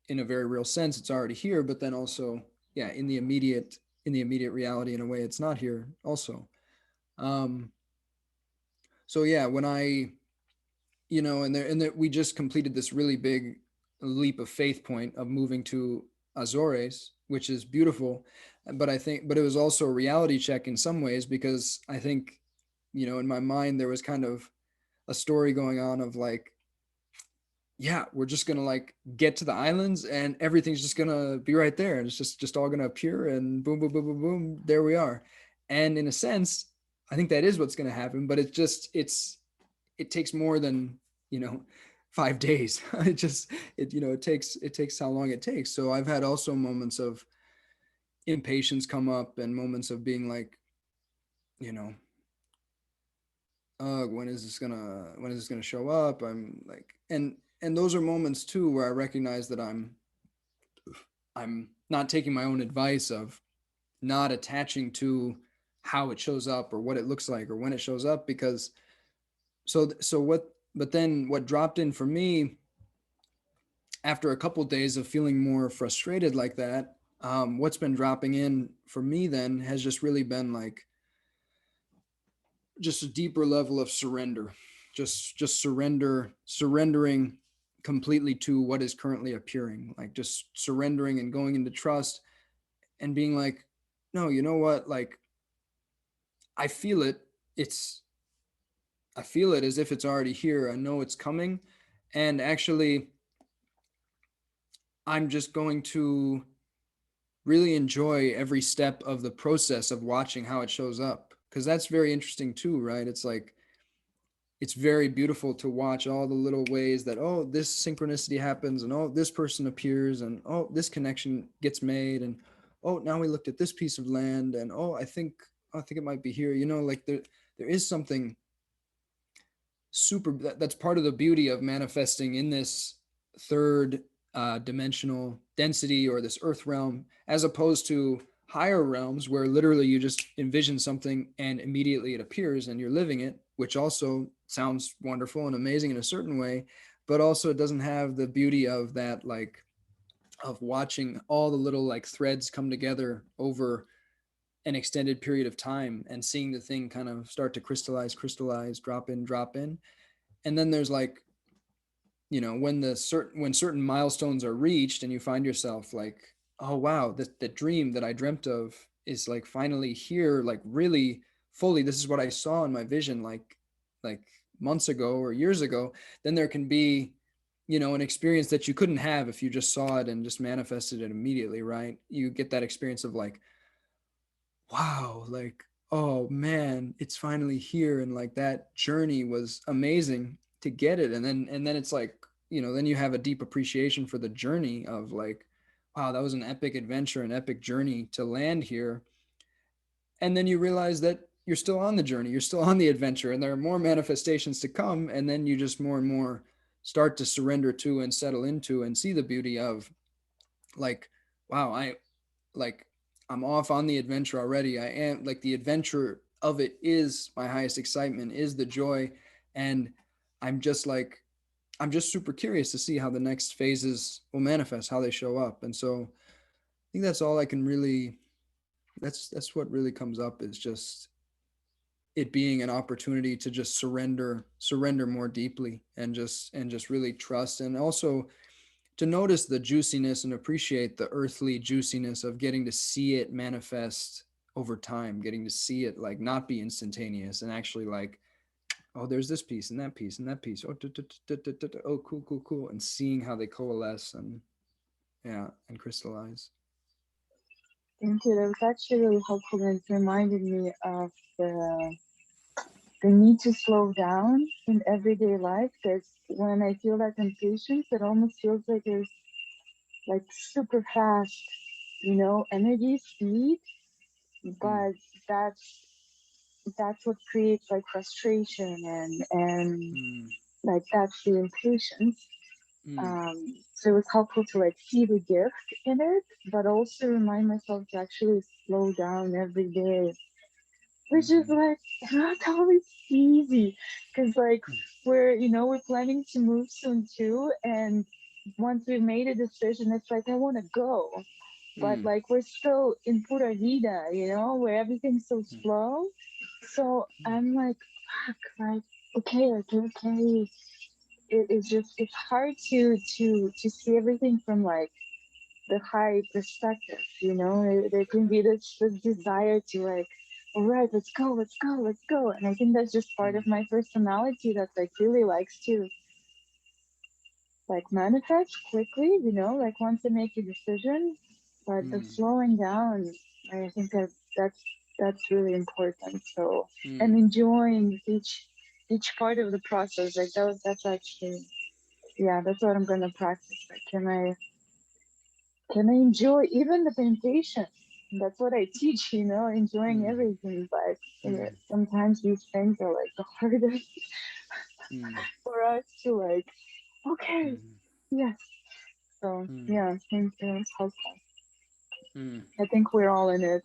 in a very real sense, it's already here, but then also, yeah, in the immediate reality, in a way, it's not here also. Um, so yeah, when I, you know, and there, we just completed this really big leap of faith point of moving to Azores, which is beautiful, but I think, but it was also a reality check in some ways, because I think, you know, in my mind there was kind of a story going on of like, yeah, we're just gonna like get to the islands and everything's just gonna be right there, and it's just all gonna appear, and boom, boom, boom, boom, boom, there we are. And in a sense, I think that is what's gonna happen, but it takes more than, you know, 5 days. It just, it, you know, it takes how long it takes. So I've had also moments of impatience come up, and moments of being like, you know, when is this gonna show up? I'm like, and those are moments too where I recognize that I'm not taking my own advice of not attaching to how it shows up or what it looks like or when it shows up, because so what, but then what dropped in for me after a couple of days of feeling more frustrated like that, what's been dropping in for me then has just really been like just a deeper level of surrender, just surrendering completely to what is currently appearing, like just surrendering and going into trust and being like, no, you know what, like I feel it, it's I feel it as if it's already here, I know it's coming, and actually I'm just going to really enjoy every step of the process of watching how it shows up, because that's very interesting too, right? It's like it's very beautiful to watch all the little ways that, oh, this synchronicity happens, and oh, this person appears, and oh, this connection gets made, and oh, now we looked at this piece of land, and oh, I think it might be here, you know, like there is something that's part of the beauty of manifesting in this third dimensional density, or this earth realm, as opposed to higher realms where literally you just envision something and immediately it appears and you're living it, which also sounds wonderful and amazing in a certain way, but also it doesn't have the beauty of that, like of watching all the little like threads come together over an extended period of time and seeing the thing kind of start to crystallize, drop in. And then there's like, you know, when certain milestones are reached and you find yourself like, oh wow, the dream that I dreamt of is like finally here, like really fully, this is what I saw in my vision like months ago or years ago. Then there can be, you know, an experience that you couldn't have if you just saw it and just manifested it immediately, right? You get that experience of like, wow, like, oh man, it's finally here. And like that journey was amazing to get it. And then it's like, you know, then you have a deep appreciation for the journey of like, wow, that was an epic adventure, an epic journey to land here. And then you realize that you're still on the journey, you're still on the adventure, and there are more manifestations to come. And then you just more and more start to surrender to and settle into and see the beauty of like, wow, like I'm off on the adventure already. I am like the adventure of it is my highest excitement, is the joy. And I'm just like, I'm just super curious to see how the next phases will manifest, how they show up. And so I think that's all I can really, that's what really comes up, is just it being an opportunity to just surrender more deeply, and just really trust, and also to notice the juiciness and appreciate the earthly juiciness of getting to see it manifest over time, getting to see it like not be instantaneous, and actually like, oh, there's this piece and that piece and that piece. Oh, oh, cool, cool, cool. And seeing how they coalesce and yeah, and crystallize. Thank you. That was actually really helpful, and it reminded me of the the need to slow down in everyday life. Because when I feel that impatience, it almost feels like it's like super fast, you know, energy, speed. Mm, But that's that's what creates like frustration and mm, like that's the impatience. mm, So it was helpful to like see the gift in it, but also remind myself to actually slow down every day, which is mhm, like not always easy because like we're planning to move soon too, and once we made a decision, it's like I want to go, but mm, like we're still in pura vida, where everything's so mm, slow. So mm, I'm like, fuck, like okay. It's just it's hard to see everything from like the high perspective, there can be this desire to like, all right, let's go, and I think that's just part mm, of my personality that like really likes to like manifest quickly, like once I make a decision. But the mm, slowing down, I think that's really important. So, and mm, enjoying each part of the process, like that's actually, yeah, that's what I'm gonna practice. Like, can I enjoy even the temptation? That's what I teach, enjoying mm, everything. But mm, sometimes these things are like the hardest mm, for us to like, okay, mm, yes. So mm, yeah, thank you. It's helpful. mm, I think we're all in it.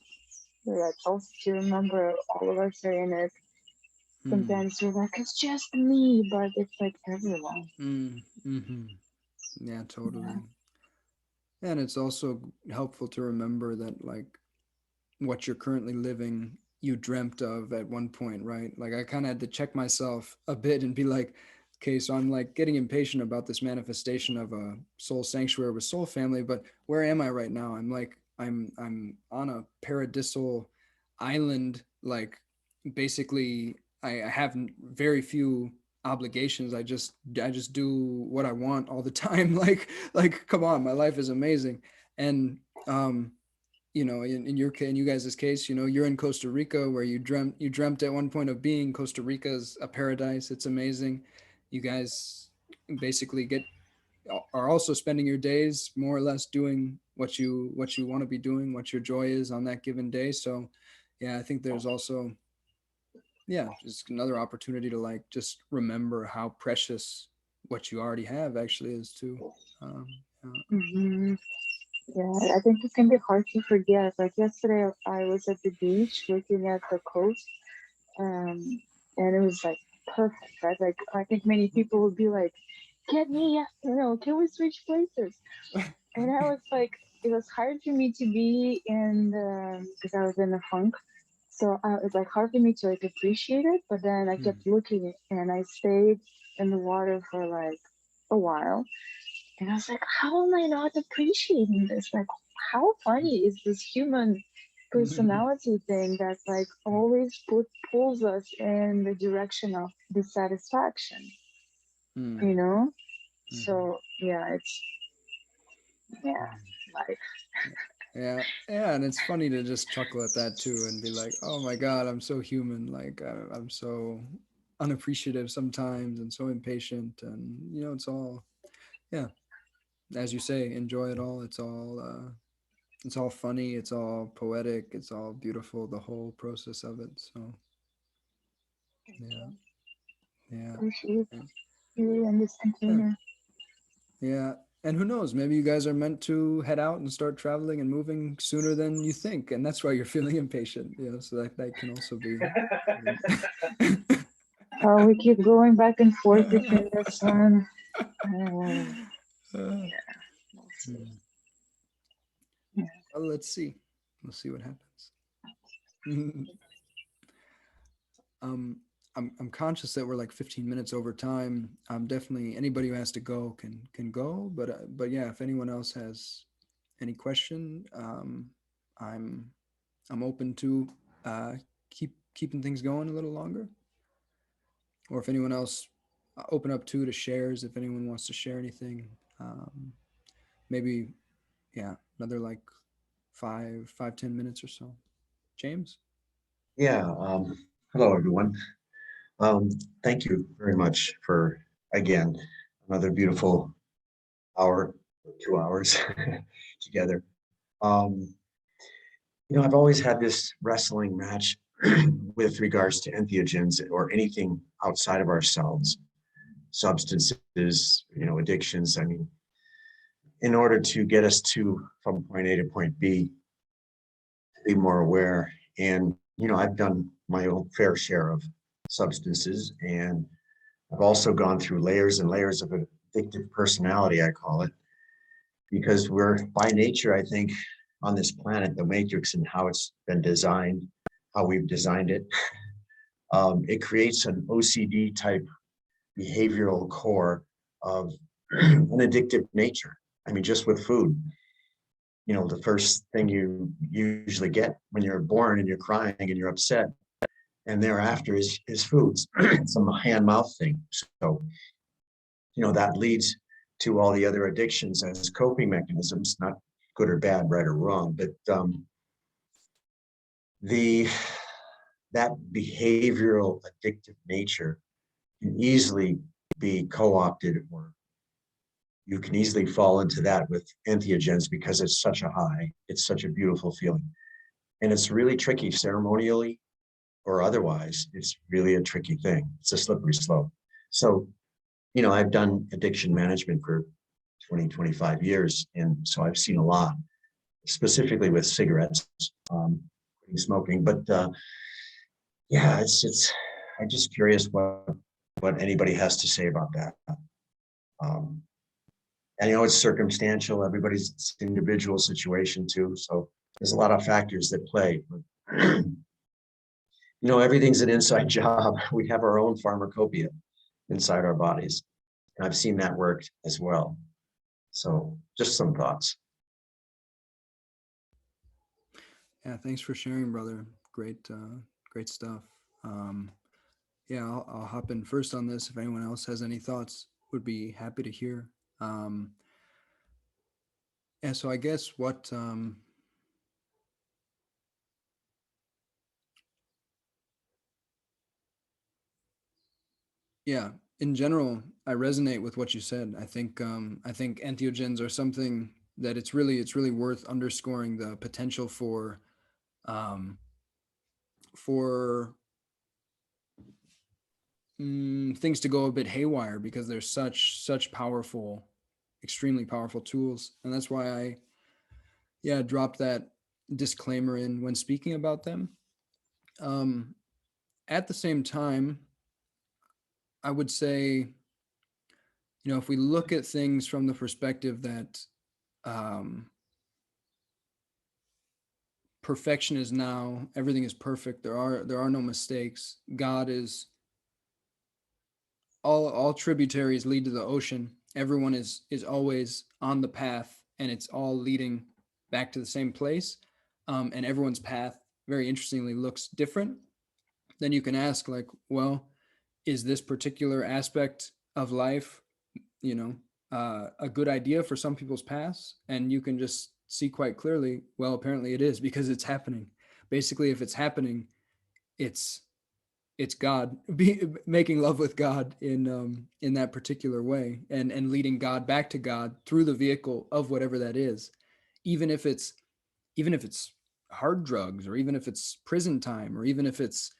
It's also to remember all of us are in it. mm, Sometimes we're like, it's just me, but it's like everyone. mm, mhm. Yeah, Yeah. totally. And it's also helpful to remember that, like, what you're currently living, you dreamt of at one point, right? Like, I kind of had to check myself a bit and be like, okay, so I'm like getting impatient about this manifestation of a soul sanctuary with soul family, but where am I right now? I'm like, I'm on a paradisal island, like basically I have very few obligations. I just do what I want all the time. Like come on, my life is amazing. And in you guys' case, you're in Costa Rica, where you dreamt at one point of being. Costa Rica's a paradise. It's amazing. You guys basically are also spending your days more or less doing what you want to be doing, what your joy is on that given day. So yeah, I think there's also, yeah, just another opportunity to like just remember how precious what you already have actually is too. um, hmm Yeah, I think it can be hard to forget. Like yesterday, I was at the beach looking at the coast, um, and it was like perfect, right? Like I think many people would be like, "Get me, can we switch places?" And I was like, it was hard for me to be in the because I was in the funk, so it's like hard for me to like appreciate it. But then I kept mm, looking, and I stayed in the water for like a while, and I was like, how am I not appreciating this? Like, how funny is this human mm, personality thing that like always pulls us in the direction of dissatisfaction, mm, you know? mhm. So yeah, it's yeah, Mm. life. Yeah, yeah, and it's funny to just chuckle at that too and be like, "Oh my God, I'm so human. Like I'm so unappreciative sometimes and so impatient." And it's all, yeah, as you say, enjoy it all. It's all funny. It's all poetic. It's all beautiful. The whole process of it. So yeah, yeah, Appreciate yeah. you in this Yeah. container. Yeah. And who knows? Maybe you guys are meant to head out and start traveling and moving sooner than you think, and that's why you're feeling impatient. So that can also be. Oh, we keep going back and forth between this one. Oh, yeah, we'll see. Hmm. Yeah. Well, let's see. We'll see what happens. um, I'm conscious that we're like 15 minutes over time. Definitely anybody who has to go can go, but yeah, if anyone else has any question, I'm I'm open to uh, keeping things going a little longer. Or if anyone else, open up to shares. If anyone wants to share anything, um, maybe, yeah, another like 5, 10 minutes or so. James. Yeah. Hello, everyone. Um, Thank you very much for, again, another beautiful hour, 2 hours together. Um, I've always had this wrestling match with regards to entheogens or anything outside of ourselves, substances, addictions. I mean, in order to get us from point A to point B, to be more aware. And, I've done my own fair share of substances, and I've also gone through layers and layers of addictive personality, I call it, because we're by nature, I think, on this planet, the matrix and how it's been designed, how we've designed it. It creates an OCD type behavioral core of an addictive nature. I mean, just with food, the first thing you usually get when you're born and you're crying and you're upset, and thereafter is foods. It's a hand-mouth thing. So, that leads to all the other addictions as coping mechanisms, not good or bad, right or wrong, but the that behavioral addictive nature can easily be co-opted, or you can easily fall into that with entheogens because it's such a high, it's such a beautiful feeling. And it's really tricky ceremonially or otherwise. It's really a tricky thing. It's a slippery slope. So, I've done addiction management for 20, 25 years. And so I've seen a lot, specifically with cigarettes, smoking. But yeah, I'm just curious what anybody has to say about that. Um, and it's circumstantial. Everybody's individual situation too. So there's a lot of factors that play. But, everything's an inside job. We have our own pharmacopoeia inside our bodies. And I've seen that work as well. So just some thoughts. Yeah, thanks for sharing, brother. Great, great stuff. Yeah, I'll hop in first on this. If anyone else has any thoughts, would be happy to hear. Um, yeah, so I guess yeah, in general, I resonate with what you said. I think entheogens are something that it's really worth underscoring the potential um, for things to go a bit haywire because they're such powerful, extremely powerful tools, and that's why I dropped that disclaimer in when speaking about them. Um, at the same time, I would say, if we look at things from the perspective that um, perfection is now, everything is perfect. There are no mistakes. God is all tributaries lead to the ocean. Everyone is always on the path, and it's all leading back to the same place. And everyone's path, very interestingly, looks different. Then you can ask, like, well, is this particular aspect of life, a good idea for some people's paths? And you can just see quite clearly, well, apparently it is, because it's happening. Basically, if it's happening, it's God, making love with God in that particular way, and leading God back to God through the vehicle of whatever that is, even if it's hard drugs, or even if it's prison time, or even if it's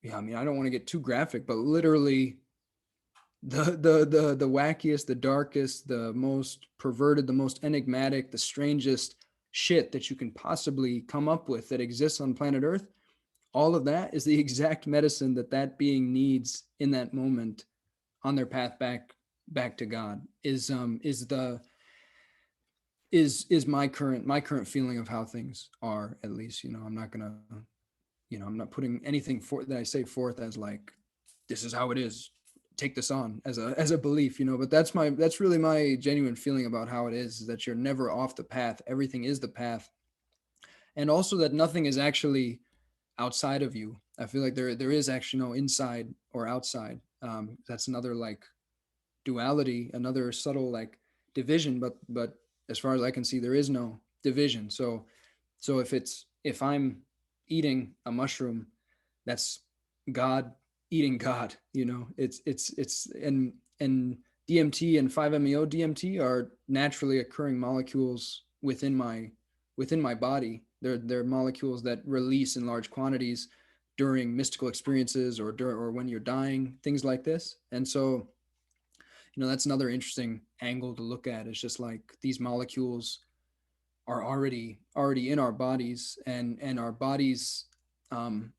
yeah, I mean, I don't want to get too graphic, but literally the wackiest, the darkest, the most perverted, the most enigmatic, the strangest shit that you can possibly come up with that exists on planet Earth. All of that is the exact medicine that being needs in that moment on their path back to God. Is my current feeling of how things are. At least, I'm not gonna, I'm not putting anything that I say forth as like, this is how it is, take this on as a belief, but that's really my genuine feeling about how it is that you're never off the path. Everything is the path. And also that nothing is actually outside of you. I feel like there is actually no inside or outside. That's another like duality, another subtle like division, but as far as I can see, there is no division. So if I'm eating a mushroom, that's God eating God, you know. It's and DMT and 5-MeO DMT are naturally occurring molecules within my body. They're molecules that release in large quantities during mystical experiences or when you're dying, things like this. And so, you know, that's another interesting angle to look at. It's just like these molecules are already in our bodies, and our bodies um,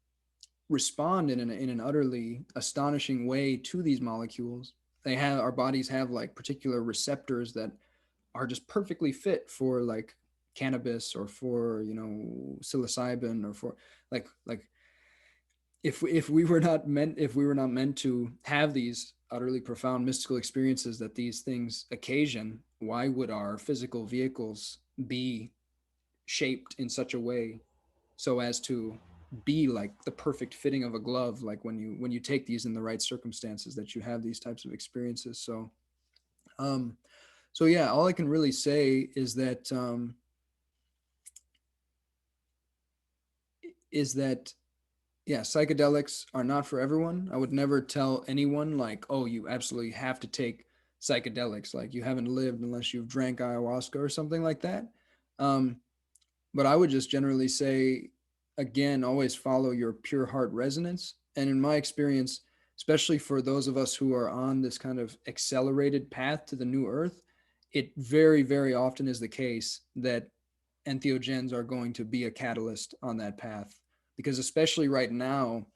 respond in an utterly astonishing way to these molecules. Our bodies have like particular receptors that are just perfectly fit for like cannabis or for, you know, psilocybin, or for like if we were not meant to have these utterly profound mystical experiences that these things occasion, why would our physical vehicles be shaped in such a way so as to be like the perfect fitting of a glove, like when you take these in the right circumstances, that you have these types of experiences. So um so yeah, all I can really say is that yeah, psychedelics are not for everyone. I would never tell anyone like, oh, you absolutely have to take psychedelics, like you haven't lived unless you've drank ayahuasca or something like that. um but I would just generally say, again, always follow your pure heart resonance. And in my experience, especially for those of us who are on this kind of accelerated path to the new earth, it very, very often is the case that entheogens are going to be a catalyst on that path. Because especially right now,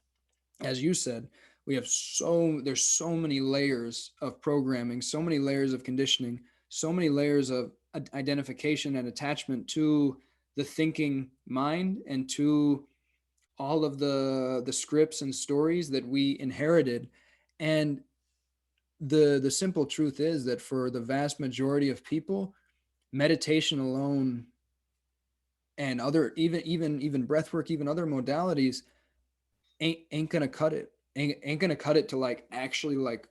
as you said, there's so many layers of programming, so many layers of conditioning, so many layers of identification and attachment to the thinking mind and to all of the scripts and stories that we inherited. And the simple truth is that for the vast majority of people, meditation alone and other even breath work, even other modalities ain't gonna cut it. Ain't gonna cut it to like actually like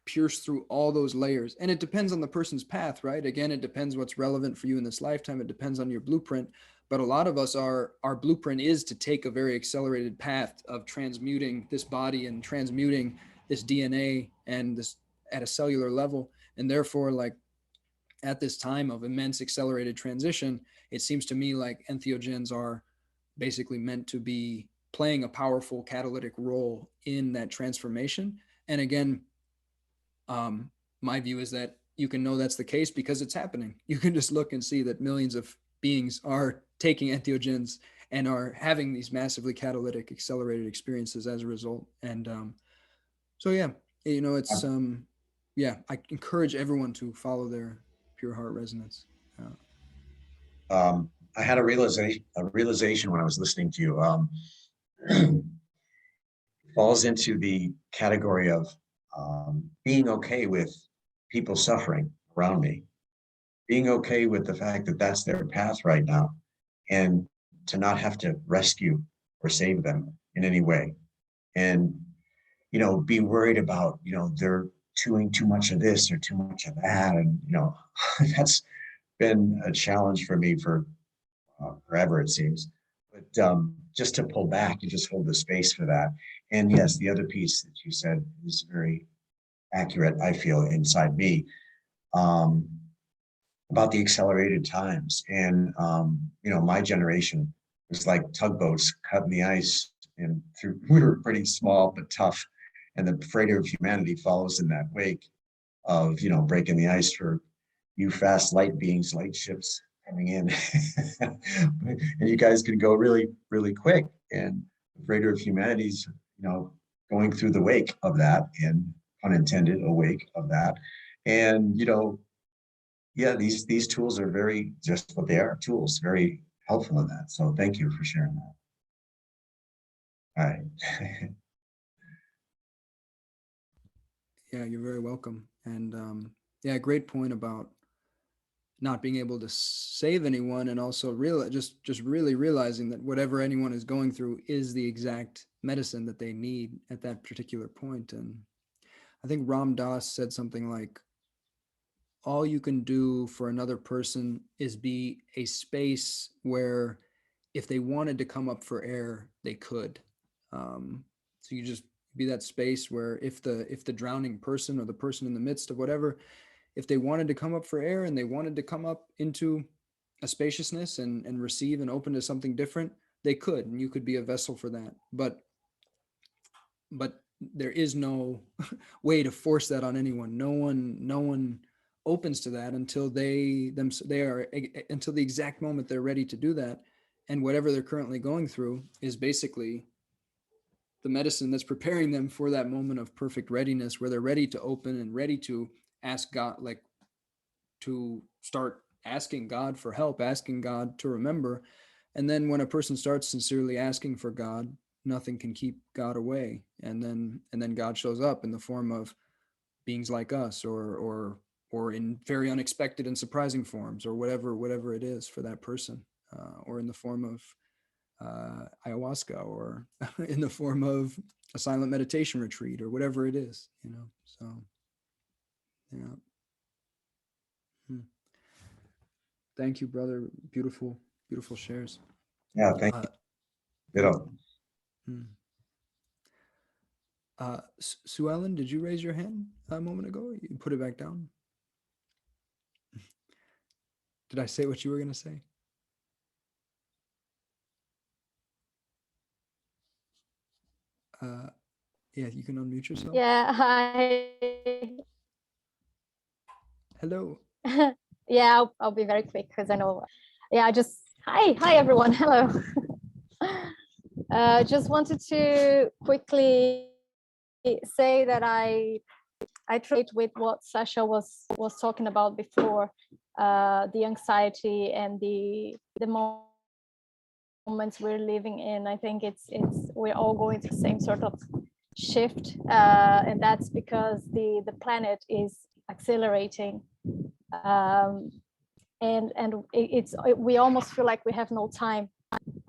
pierce through all those layers. And it depends on the person's path, right? Again, it depends what's relevant for you in this lifetime. It depends on your blueprint. But a lot of us our blueprint is to take a very accelerated path of transmuting this body and transmuting this DNA and this at a cellular level. And therefore, like at this time of immense accelerated transition, it seems to me like entheogens are basically meant to be playing a powerful catalytic role in that transformation. And again, my view is that you can know that's the case because it's happening. You can just look and see that millions of beings are taking entheogens and are having these massively catalytic accelerated experiences as a result. And so yeah, you know, it's yeah, I encourage everyone to follow their pure heart resonance. I had a realization when I was listening to you. Falls into the category of being okay with people suffering around me, being okay with the fact that that's their path right now, and to not have to rescue or save them in any way, and be worried about they're doing too much of this or too much of that, and that's been a challenge for me for forever, it seems. But just to pull back and just hold the space for that. And yes, the other piece that you said is very accurate, I feel, inside me, um, about the accelerated times. And, my generation was like tugboats cutting the ice, and we were pretty small but tough. And the freighter of humanity follows in that wake of, breaking the ice for you fast light beings, light ships coming in. And you guys can go really, really quick. And the freighter of humanity's, going through the wake of that, and unintended, a wake of that. And, yeah, these tools are very, just what they are, tools, very helpful in that. So thank you for sharing that. All right. Yeah, you're very welcome. And yeah, great point about not being able to save anyone, and also just really realizing that whatever anyone is going through is the exact medicine that they need at that particular point. And I think Ram Dass said something like, all you can do for another person is be a space where if they wanted to come up for air, they could. Um, So you just be that space where if the drowning person or the person in the midst of whatever, if they wanted to come up for air and they wanted to come up into a spaciousness and receive and open to something different, they could, and you could be a vessel for that. But there is no way to force that on anyone. No one opens to that until they are until the exact moment they're ready to do that. And whatever they're currently going through is basically the medicine that's preparing them for that moment of perfect readiness, where they're ready to open and ready to ask God, like to start asking God for help, asking God to remember. And then when a person starts sincerely asking for God, nothing can keep God away. And then God shows up in the form of beings like us, or in very unexpected and surprising forms, or whatever it is for that person, or in the form of ayahuasca, or in the form of a silent meditation retreat, or whatever it is, So, yeah. Thank you, brother. Beautiful, beautiful shares. Yeah, thank you. Ditto. Sue Ellen, did you raise your hand a moment ago? You put it back down. Did I say what you were going to say? Yeah, you can unmute yourself. Yeah, hi. Hello. Yeah, I'll be very quick because I know. Yeah, hi everyone. Hello. Just wanted to quickly say that I trade with what Sasha was talking about before, the anxiety and the moments we're living in. I think it's we're all going through the same sort of shift, and that's because the planet is accelerating, and we almost feel like we have no time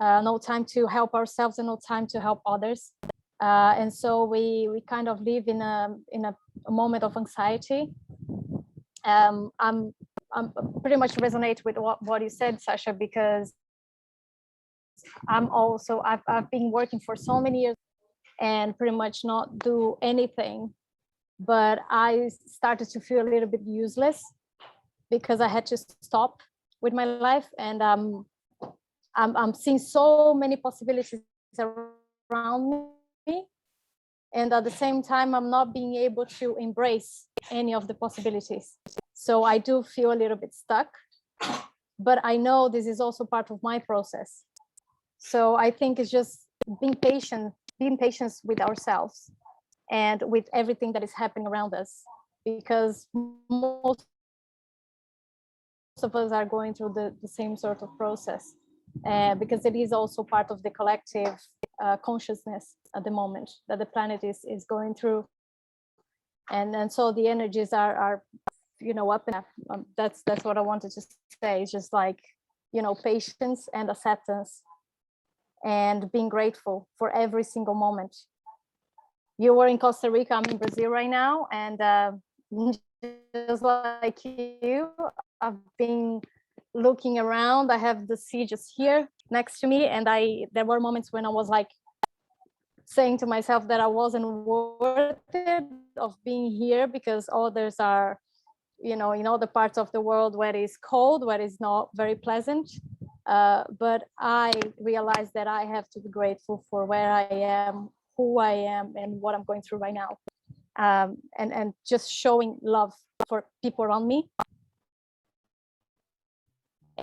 to help ourselves and no time to help others, and so we kind of live in a moment of anxiety. I'm pretty much resonate with what you said, Sasha, because I've been working for so many years and pretty much not do anything, but I started to feel a little bit useless because I had to stop with my life, and I'm seeing so many possibilities around me, and at the same time I'm not being able to embrace any of the possibilities. So I do feel a little bit stuck, but I know this is also part of my process. So I think it's just being patient with ourselves and with everything that is happening around us, because most of us are going through the same sort of process, because it is also part of the collective consciousness at the moment that the planet is going through, and so the energies are up and up. That's what I wanted to say. It's just like, patience and acceptance and being grateful for every single moment. You were in Costa Rica, I'm in Brazil right now, and just like you, I've been looking around. I have the sea just here next to me, and there were moments when I was like saying to myself that I wasn't worth it of being here, because others are, in other parts of the world where it's cold, where it's not very pleasant. But I realized that I have to be grateful for where I am, who I am, and what I'm going through right now. And just showing love for people around me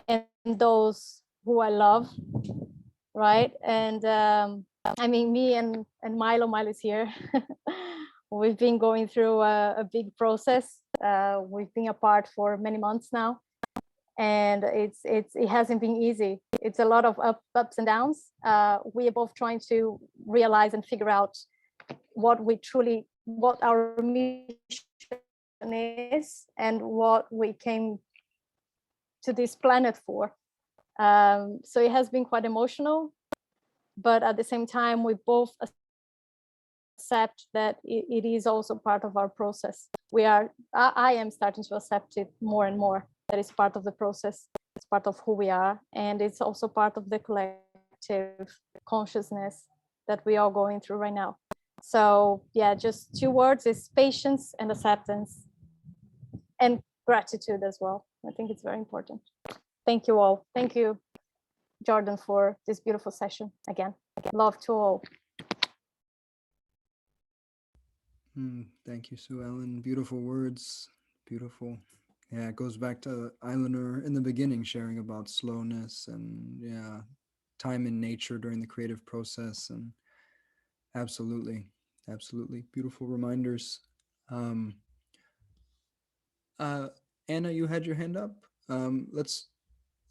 and those who I love, right? And I mean, me and Milo is here. We've been going through a big process. We've been apart for many months now, and it hasn't been easy. It's a lot of ups and downs. We are both trying to realize and figure out what our mission is and what we came to this planet for. So it has been quite emotional, but at the same time, we both accept that it is also part of our process. I am starting to accept it more and more, that it's part of the process, it's part of who we are, and it's also part of the collective consciousness that we are going through right now. So yeah, just 2 words is patience and acceptance, and gratitude as well. I think it's very important. Thank you all. Thank you, Jordan, for this beautiful session again. Love to all. Thank you, Sue Ellen. Beautiful words. Beautiful. Yeah, it goes back to Eilener in the beginning, sharing about slowness and yeah, time in nature during the creative process. And absolutely, absolutely beautiful reminders. Um, uh, Anna, you had your hand up. Let's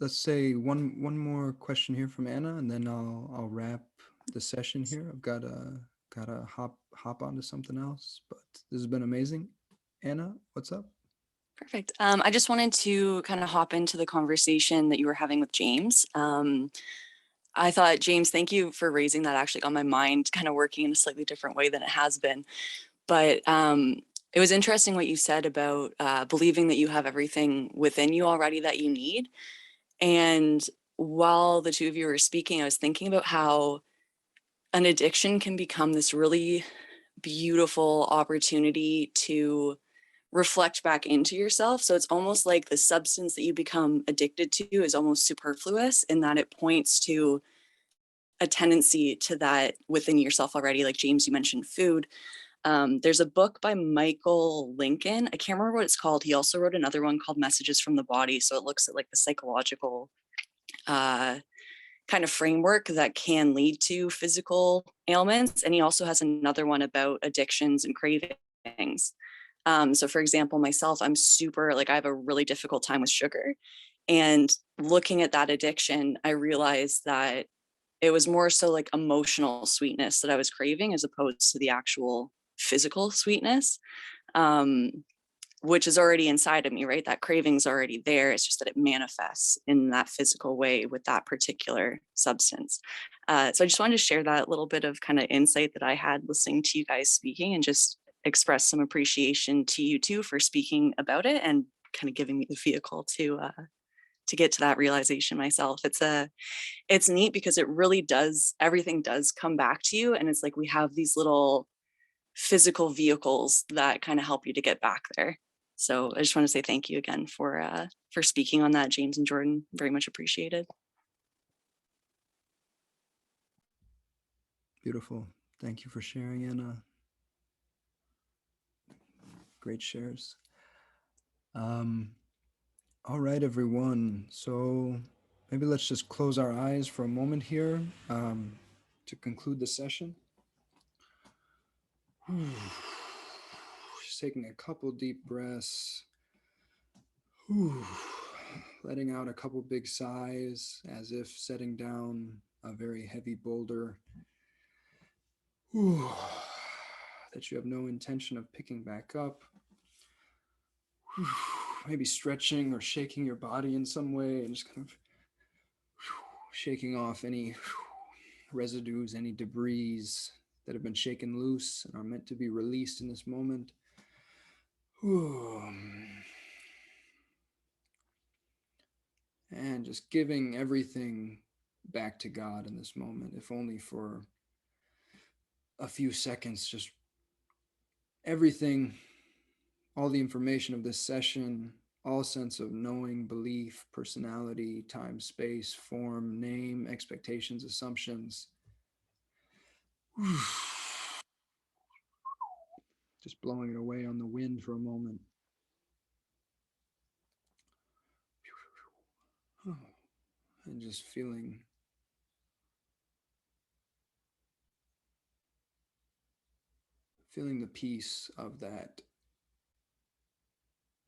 say one more question here from Anna, and then I'll wrap the session here. I've gotta hop onto something else, but this has been amazing. Anna, what's up? Perfect. I just wanted to kind of hop into the conversation that you were having with James. I thought, James, thank you for raising that. Actually got my mind kind of working in a slightly different way than it has been. But it was interesting what you said about believing that you have everything within you already that you need. And while the two of you were speaking, I was thinking about how an addiction can become this really beautiful opportunity to reflect back into yourself. So it's almost like the substance that you become addicted to is almost superfluous in that it points to a tendency to that within yourself already. Like James, you mentioned food. There's a book by Michael Lincoln. I can't remember what it's called. He also wrote another one called Messages from the Body. So it looks at like the psychological kind of framework that can lead to physical ailments. And he also has another one about addictions and cravings. So for example, myself, I'm super, like I have a really difficult time with sugar. And looking at that addiction, I realized that it was more so like emotional sweetness that I was craving as opposed to the actual physical sweetness, which is already inside of me, right? That craving's already there. It's just that it manifests in that physical way with that particular substance. So I just wanted to share that little bit of kind of insight that I had listening to you guys speaking, and just express some appreciation to you too for speaking about it and kind of giving me the vehicle to get to that realization myself. It's neat because it really does, everything does come back to you. And it's like we have these little physical vehicles that kind of help you to get back there. So I just want to say thank you again for speaking on that, James and Jordan. Very much appreciated. Beautiful. Thank you for sharing, Anna. Great shares. All right, everyone. So maybe let's just close our eyes for a moment here to conclude the session. Just taking a couple deep breaths. Letting out a couple big sighs as if setting down a very heavy boulder that you have no intention of picking back up. Maybe stretching or shaking your body in some way and just kind of shaking off any residues, any debris that have been shaken loose and are meant to be released in this moment. And just giving everything back to God in this moment, if only for a few seconds. Just everything, all the information of this session, all sense of knowing, belief, personality, time, space, form, name, expectations, assumptions. Just blowing it away on the wind for a moment. And just feeling the peace of that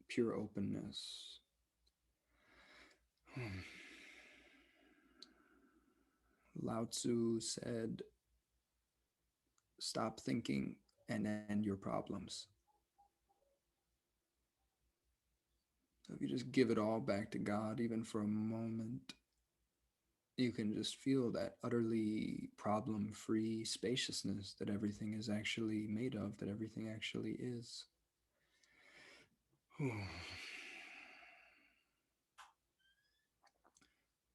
pure openness. Lao Tzu said, stop thinking and end your problems. So if you just give it all back to God, even for a moment, you can just feel that utterly problem-free spaciousness that everything is actually made of, that everything actually is.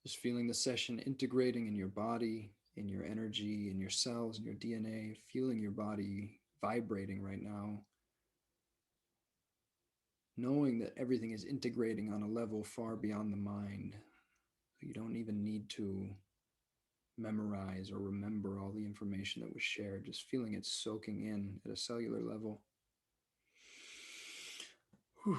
Just feeling the session integrating in your body, in your energy, in your cells, in your DNA, feeling your body vibrating right now, knowing that everything is integrating on a level far beyond the mind. You don't even need to memorize or remember all the information that was shared, just feeling it soaking in at a cellular level. Whew.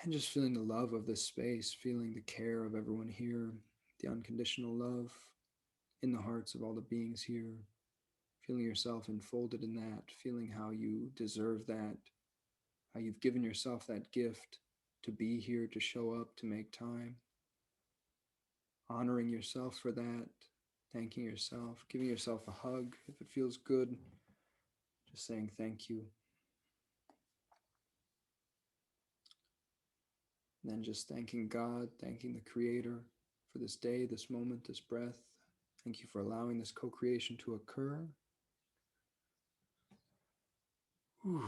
And just feeling the love of this space, feeling the care of everyone here, the unconditional love in the hearts of all the beings here, feeling yourself enfolded in that, feeling how you deserve that, how you've given yourself that gift to be here, to show up, to make time, honoring yourself for that, thanking yourself, giving yourself a hug if it feels good, just saying thank you. And then just thanking God, thanking the Creator for this day, this moment, this breath. Thank you for allowing this co-creation to occur. Whew.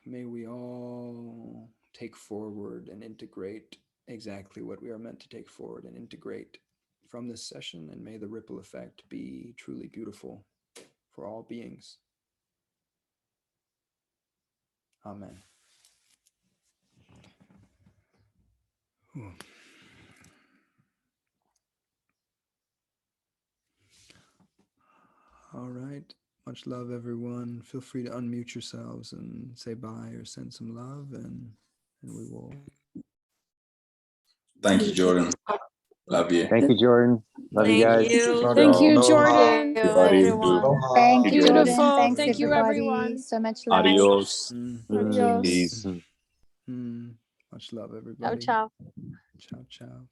May we all take forward and integrate exactly what we are meant to take forward and integrate from this session, and may the ripple effect be truly beautiful for all beings. Amen. Whew. All right. Much love, everyone. Feel free to unmute yourselves and say bye or send some love, and we will. Thank you, Jordan. Love you. Thank you, Jordan. Love you Thank guys. you. Thank you, Aloha, Jordan. Everybody. Everyone. aloha. Thank you, Jordan. Beautiful. Thanks, Thank you, everybody. everyone. So much love. Adios. Adios. Peace. Much love, Ciao, everybody. ciao. Ciao, ciao.